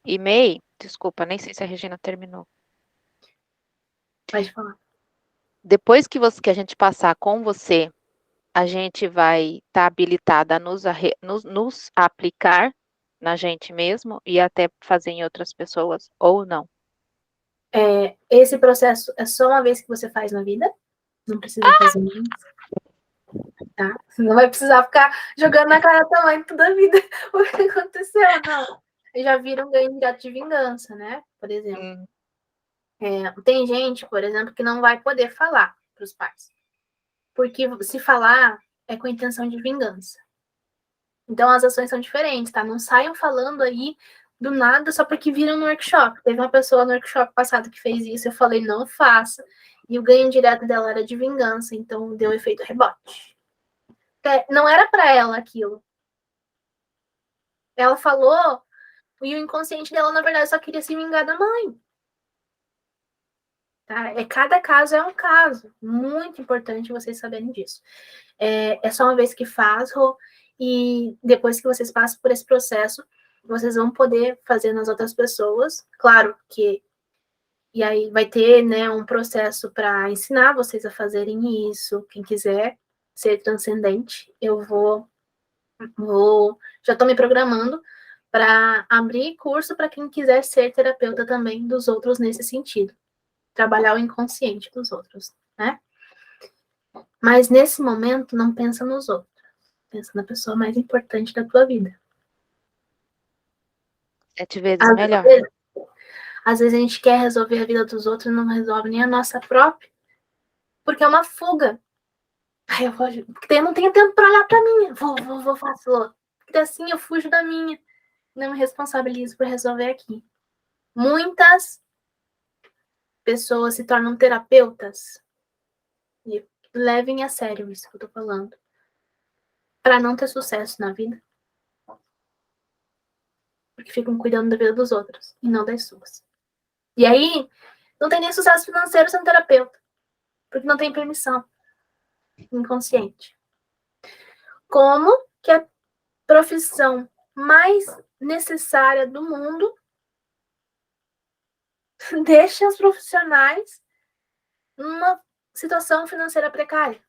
E May, desculpa, nem sei se a Regina terminou. Pode falar. Depois que a gente passar com você, a gente vai estar habilitada a nos aplicar na gente mesmo e até fazer em outras pessoas, ou não? Esse processo é só uma vez que você faz na vida, não precisa fazer mais. Tá? Você não vai precisar ficar jogando na cara da tua mãe toda a vida o que aconteceu, não. já viram ganho direto de vingança, né? Por exemplo. Tem gente, por exemplo, que não vai poder falar para os pais. Porque se falar é com intenção de vingança. Então as ações são diferentes, tá? Não saiam falando aí do nada só porque viram no workshop. Teve uma pessoa no workshop passado que fez isso, eu falei, não faça. E o ganho direto dela era de vingança, então deu efeito rebote. Não era para ela aquilo. Ela falou, e o inconsciente dela, na verdade, só queria se vingar da mãe. Tá? Cada caso é um caso. Muito importante vocês saberem disso. É só uma vez que faz, Rô, e depois que vocês passam por esse processo, vocês vão poder fazer nas outras pessoas. Claro que. E aí vai ter, né, um processo para ensinar vocês a fazerem isso. Quem quiser ser transcendente, eu já estou me programando para abrir curso para quem quiser ser terapeuta também dos outros nesse sentido. Trabalhar o inconsciente dos outros, né? Mas nesse momento, não pensa nos outros. Pensa na pessoa mais importante da tua vida. 7 vezes melhor. Às vezes a gente quer resolver a vida dos outros e não resolve nem a nossa própria, porque é uma fuga. Ai, porque eu não tenho tempo para olhar para minha. Vou faço outra. Porque assim eu fujo da minha. Não me responsabilizo por resolver aqui. Muitas pessoas se tornam terapeutas. E levem a sério isso que eu tô falando. Para não ter sucesso na vida. Porque ficam cuidando da vida dos outros e não das suas. E aí, não tem nem sucesso financeiro sendo terapeuta. Porque não tem permissão. Inconsciente. Como que a profissão mais necessária do mundo deixa os profissionais numa situação financeira precária?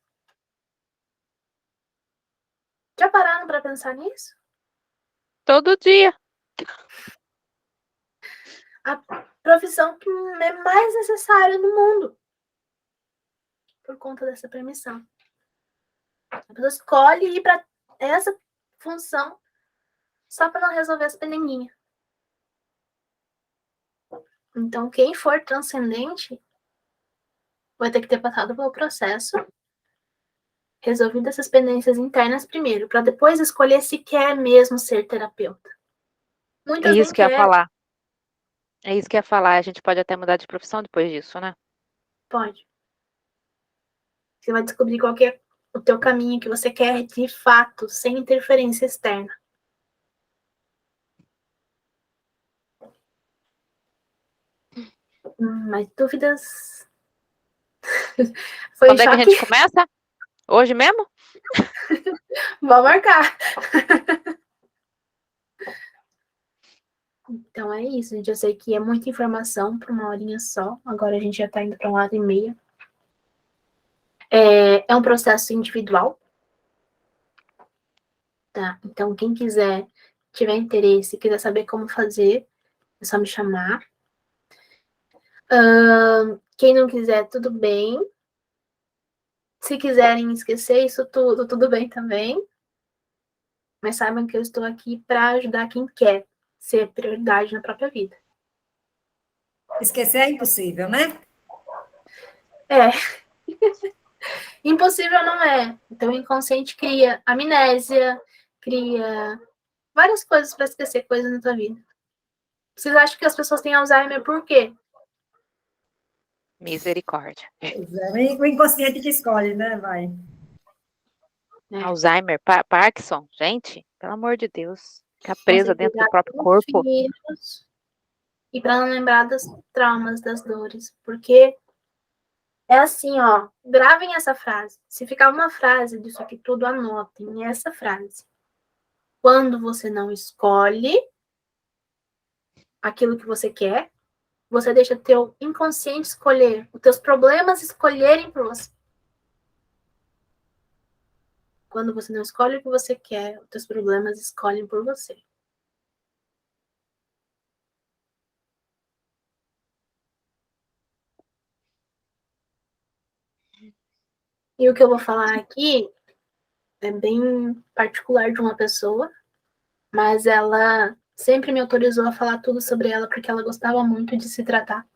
Já pararam para pensar nisso? Todo dia. A profissão que é mais necessária no mundo. Por conta dessa permissão. A pessoa escolhe ir para essa função só para não resolver as peninguinhas. Então, quem for transcendente vai ter que ter passado pelo processo, resolvido essas pendências internas primeiro, para depois escolher se quer mesmo ser terapeuta. É Muitas isso nem que eu ia querem. falar. É isso que eu ia falar. A gente pode até mudar de profissão depois disso, né? Pode. Você vai descobrir qual que é o teu caminho que você quer de fato, sem interferência externa. Mais dúvidas? Foi Quando é que a choque? gente começa? Hoje mesmo? Vou marcar. Então é isso, gente. Eu sei que é muita informação para uma horinha só. Agora a gente já está indo para 1h30. É um processo individual. Tá? Então, quem quiser, tiver interesse, quiser saber como fazer, é só me chamar. Quem não quiser, tudo bem. Se quiserem esquecer isso tudo, tudo bem também. Mas saibam que eu estou aqui para ajudar quem quer ser prioridade na própria vida. Esquecer é impossível, né? É. Impossível não é. Então, o inconsciente cria amnésia, cria várias coisas para esquecer coisas na tua vida. Vocês acham que as pessoas têm Alzheimer por quê? Misericórdia. O inconsciente que escolhe, né? Vai. Alzheimer, Parkinson, gente, pelo amor de Deus. Ficar presa dentro do próprio corpo. Filhos, e para não lembrar dos traumas, das dores. Porque é assim, ó, gravem essa frase. Se ficar uma frase disso aqui tudo, anotem essa frase. Quando você não escolhe aquilo que você quer, você deixa teu inconsciente escolher, os teus problemas escolherem por você. Quando você não escolhe o que você quer, os teus problemas escolhem por você. E o que eu vou falar aqui é bem particular de uma pessoa, mas ela sempre me autorizou a falar tudo sobre ela, porque ela gostava muito de se tratar.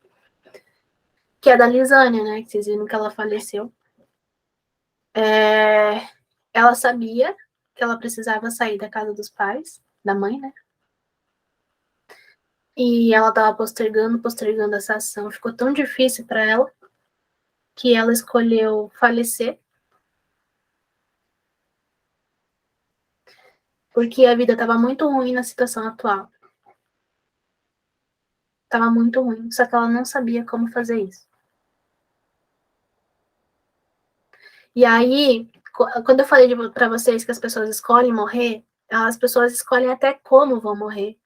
Que é da Lisânia, né? Que vocês viram que ela faleceu. Ela sabia que ela precisava sair da casa dos pais, da mãe, né? E ela estava postergando essa ação. Ficou tão difícil para ela que ela escolheu falecer. Porque a vida estava muito ruim na situação atual. Estava muito ruim, só que ela não sabia como fazer isso. E aí, quando eu falei para vocês que as pessoas escolhem morrer, as pessoas escolhem até como vão morrer.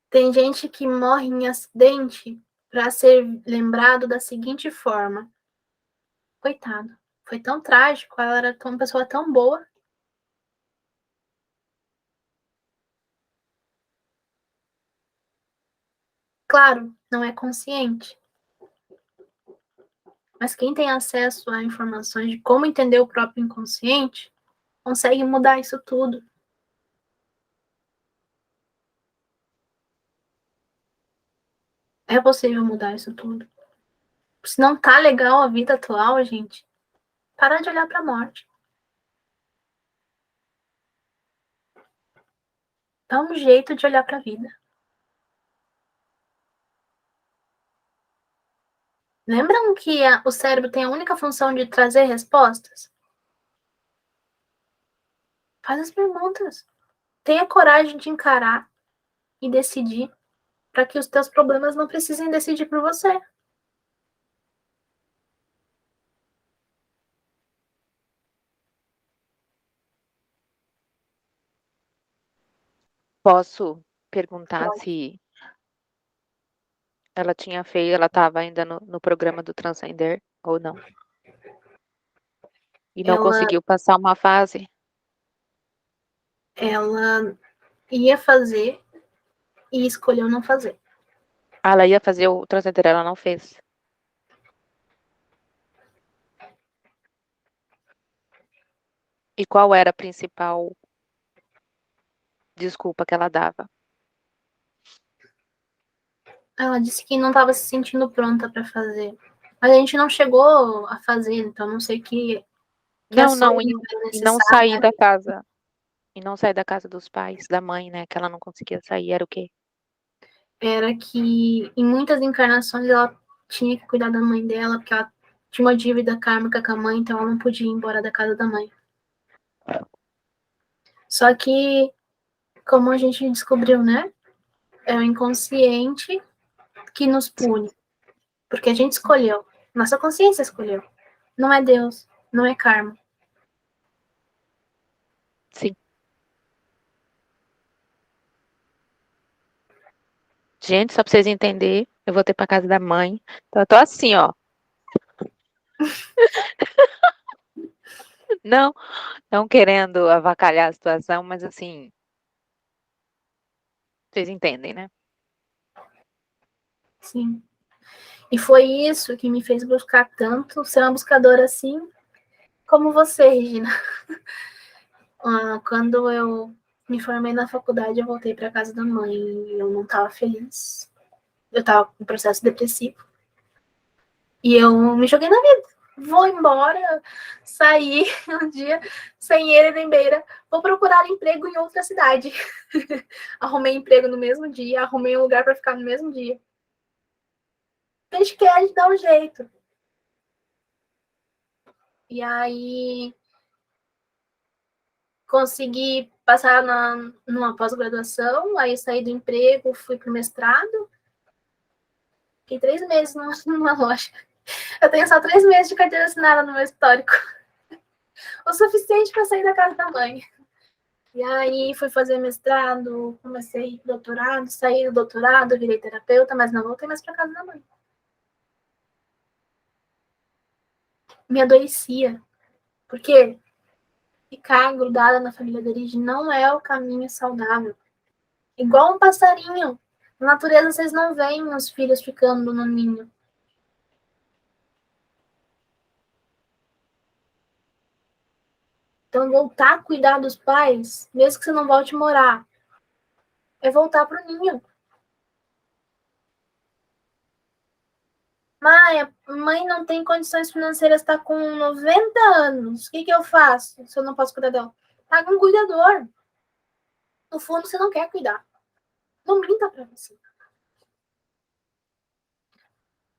Tem gente que morre em acidente para ser lembrado da seguinte forma: coitado, foi tão trágico, ela era uma pessoa tão boa. Claro, não é consciente. Mas quem tem acesso a informações de como entender o próprio inconsciente, consegue mudar isso tudo. É possível mudar isso tudo. Se não tá legal a vida atual, gente, para de olhar para a morte. Dá um jeito de olhar para a vida. Lembram que o cérebro tem a única função de trazer respostas? Faz as perguntas. Tenha coragem de encarar e decidir para que os teus problemas não precisem decidir por você. Posso perguntar se ela tinha feito, ela estava ainda no programa do Transcender ou não? E não Ela, conseguiu passar uma fase? ela ia fazer e escolheu não fazer. Ela ia fazer o Transcender, ela não fez. E qual era a principal desculpa que ela dava? Ela disse que não estava se sentindo pronta para fazer. Mas a gente não chegou a fazer, então não sei que Não, ações não, e eram não sair necessárias. da casa. E não sair da casa dos pais, da mãe, né? Que ela não conseguia sair, era o quê? Era que em muitas encarnações ela tinha que cuidar da mãe dela, porque ela tinha uma dívida kármica com a mãe, então ela não podia ir embora da casa da mãe. Só que, como a gente descobriu, né? É o inconsciente que nos pune. Porque a gente escolheu. Nossa consciência escolheu. Não é Deus, não é karma. Sim. Gente, só pra vocês entenderem, eu vou ter pra casa da mãe. Então eu tô assim, ó. Não, não querendo avacalhar a situação, mas assim, vocês entendem, né? Sim. E foi isso que me fez buscar tanto, ser uma buscadora assim, como você, Regina. Quando eu me formei na faculdade, eu voltei para casa da mãe e eu não estava feliz. Eu estava com processo depressivo. E eu me joguei na vida. Vou embora, saí um dia sem ele nem beira. Vou procurar emprego em outra cidade. Arrumei emprego no mesmo dia, arrumei um lugar para ficar no mesmo dia. A gente quer, a gente dá um jeito. E aí consegui passar numa pós-graduação, aí saí do emprego, fui pro mestrado. Fiquei 3 meses numa loja. Eu tenho só 3 meses de carteira assinada no meu histórico. O suficiente para sair da casa da mãe. E aí fui fazer mestrado, comecei doutorado, saí do doutorado, virei terapeuta, mas não voltei mais para casa da mãe. Me adoecia. Porque ficar grudada na família de origem não é o caminho saudável. Igual um passarinho. Na natureza, vocês não veem os filhos ficando no ninho. Então, voltar a cuidar dos pais, mesmo que você não volte a morar, é voltar pro ninho. Mãe não tem condições financeiras, está com 90 anos. O que eu faço se eu não posso cuidar dela? Paga um cuidador. No fundo, você não quer cuidar. Não minta pra você.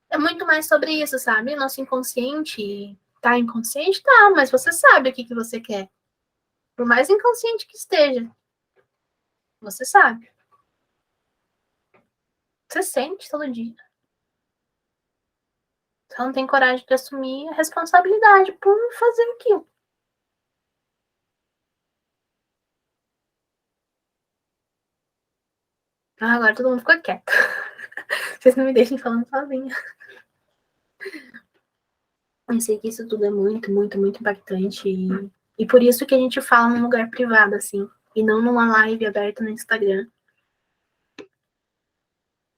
É muito mais sobre isso, sabe? Nosso inconsciente tá inconsciente? Tá, mas você sabe o que você quer. Por mais inconsciente que esteja, você sabe. Você sente todo dia. Você não tem coragem de assumir a responsabilidade por fazer aquilo. Agora todo mundo ficou quieto. Vocês não me deixem falando sozinha. Eu sei que isso tudo é muito, muito, muito impactante. E por isso que a gente fala num lugar privado, assim. E não numa live aberta no Instagram.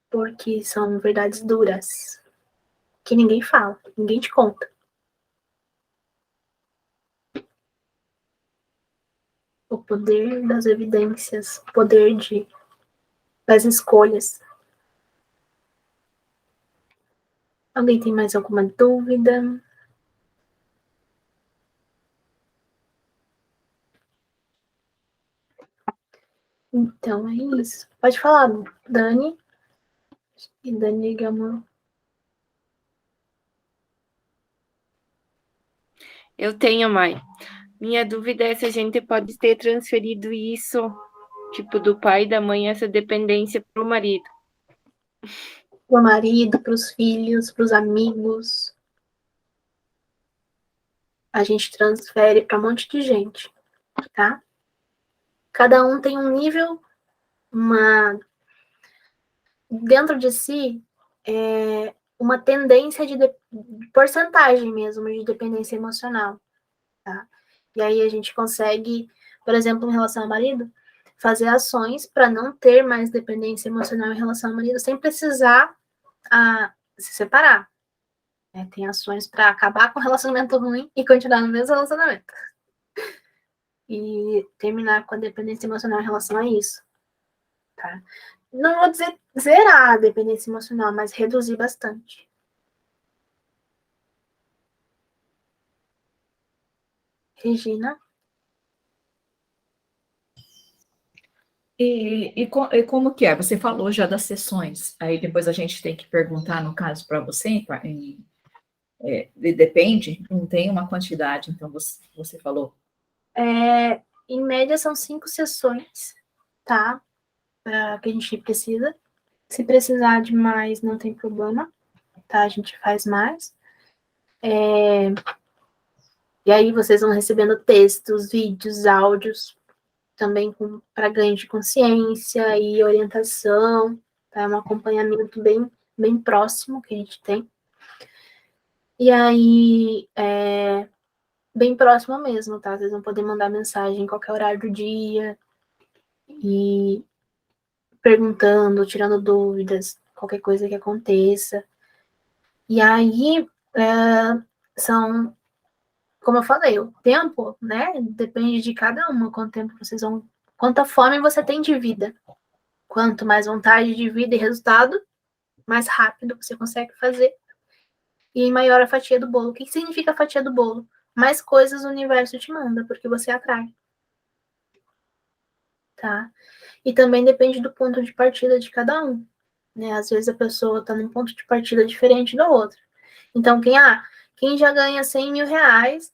Porque são verdades duras. Que ninguém fala, ninguém te conta. O poder das evidências, o poder das escolhas. Alguém tem mais alguma dúvida? Então, é isso. Pode falar, Dani. E Dani Gamor. Eu tenho, mãe. Minha dúvida é se a gente pode ter transferido isso, tipo, do pai e da mãe, essa dependência para o marido. Pro marido, pros filhos, pros amigos. A gente transfere para um monte de gente, tá? Cada um tem um nível, dentro de si, uma tendência de porcentagem mesmo de dependência emocional, tá? E aí a gente consegue, por exemplo, em relação ao marido, fazer ações para não ter mais dependência emocional em relação ao marido, sem precisar se separar. Tem ações para acabar com o relacionamento ruim e continuar no mesmo relacionamento. E terminar com a dependência emocional em relação a isso, tá? Não vou dizer zerar a dependência emocional, mas reduzir bastante. Regina? E como que é? Você falou já das sessões, aí depois a gente tem que perguntar, no caso, para você, depende, não tem uma quantidade, então você falou. Em média, são 5 sessões, tá? Que a gente precisa. Se precisar de mais, não tem problema, tá? A gente faz mais. E aí vocês vão recebendo textos, vídeos, áudios, também para ganho de consciência e orientação, tá? É um acompanhamento bem, bem próximo que a gente tem. E aí, bem próximo mesmo, tá? Vocês vão poder mandar mensagem em qualquer horário do dia e perguntando, tirando dúvidas, qualquer coisa que aconteça. E aí, são, como eu falei, o tempo, né? Depende de cada uma, quanto tempo vocês vão, quanta fome você tem de vida. Quanto mais vontade de vida e resultado, mais rápido você consegue fazer. E maior a fatia do bolo. O que significa a fatia do bolo? Mais coisas o universo te manda, porque você atrai. Tá? E também depende do ponto de partida de cada um. Né? Às vezes a pessoa está num ponto de partida diferente do outro. Então, quem já ganha 100 mil reais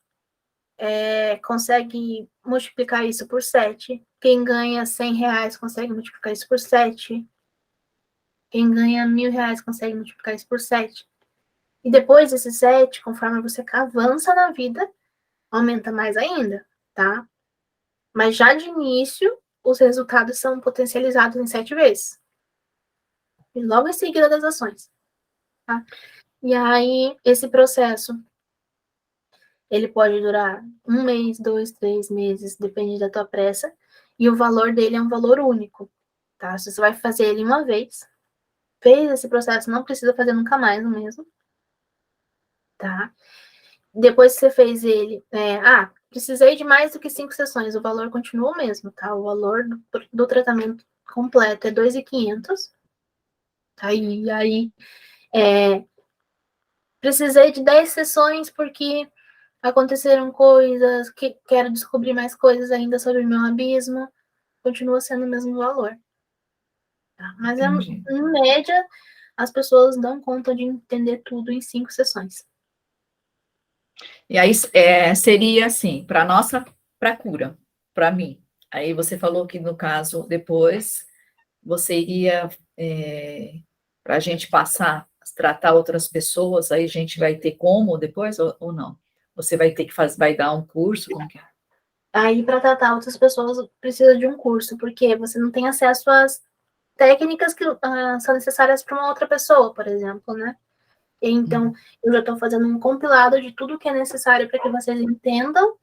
consegue multiplicar isso por 7. Quem ganha 100 reais consegue multiplicar isso por 7. Quem ganha 1.000 reais consegue multiplicar isso por 7. E depois desse 7, conforme você avança na vida, aumenta mais ainda, tá? Mas já de início, os resultados são potencializados em 7 vezes. E logo em seguida das ações. Tá? E aí, esse processo, ele pode durar 1 mês, 2, 3 meses, depende da tua pressa. E o valor dele é um valor único, tá? Se você vai fazer ele uma vez, fez esse processo, não precisa fazer nunca mais o mesmo, tá? Depois que você fez ele, precisei de mais do que 5 sessões, o valor continua o mesmo, tá? O valor do tratamento completo é 2.500, tá? E aí, precisei de 10 sessões porque aconteceram coisas, que quero descobrir mais coisas ainda sobre o meu abismo, continua sendo o mesmo valor. Tá? Mas, Entendi. em média, as pessoas dão conta de entender tudo em 5 sessões. E aí seria assim, para cura, para mim. Aí você falou que no caso depois você iria para a gente passar, tratar outras pessoas, aí a gente vai ter como depois ou não? Você vai ter que vai dar um curso, como que é? Aí, para tratar outras pessoas, precisa de um curso, porque você não tem acesso às técnicas que são necessárias para uma outra pessoa, por exemplo, né? Então, eu já estou fazendo um compilado de tudo que é necessário para que vocês entendam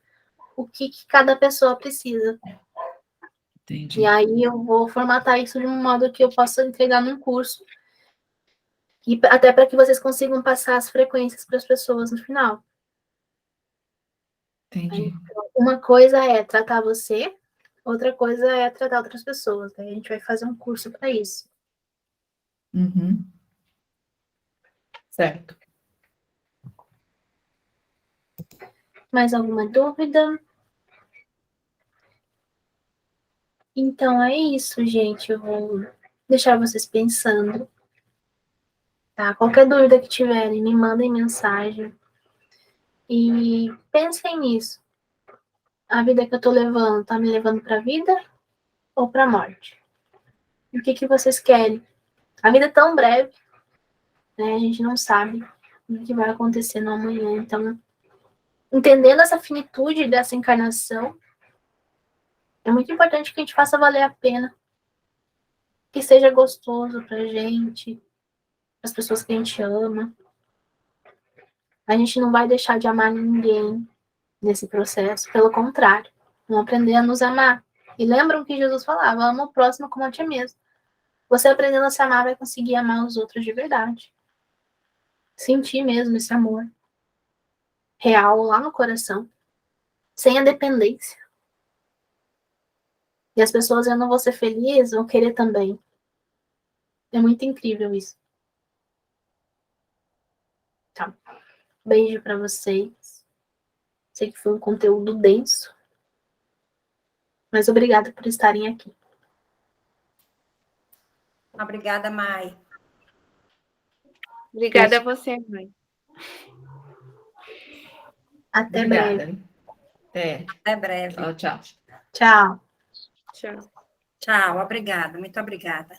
o que cada pessoa precisa. Entendi. E aí eu vou formatar isso de um modo que eu possa entregar num curso. E até para que vocês consigam passar as frequências para as pessoas no final. Entendi. Então, uma coisa é tratar você, outra coisa é tratar outras pessoas. Daí a gente vai fazer um curso para isso. Uhum. Certo. Mais alguma dúvida? Então é isso, gente. Eu vou deixar vocês pensando. Tá? Qualquer dúvida que tiverem, me mandem mensagem. E pensem nisso. A vida que eu tô levando, tá me levando pra vida ou pra morte? E o que vocês querem? A vida é tão breve, né? A gente não sabe o que vai acontecer no amanhã. Então, entendendo essa finitude dessa encarnação, é muito importante que a gente faça valer a pena. Que seja gostoso pra gente, as pessoas que a gente ama. A gente não vai deixar de amar ninguém nesse processo, pelo contrário, vamos aprender a nos amar. E lembram que Jesus falava, ama o próximo como a ti mesmo. Você aprendendo a se amar vai conseguir amar os outros de verdade. Sentir mesmo esse amor real lá no coração, sem a dependência. E as pessoas vendo você feliz vão querer também. É muito incrível isso. Tá. Beijo pra vocês. Sei que foi um conteúdo denso, mas obrigada por estarem aqui. Obrigada, Mai. Obrigada a você, mãe. Até Obrigada. breve. Até breve. Tchau, tchau. Tchau. Tchau. Tchau, obrigada, muito obrigada.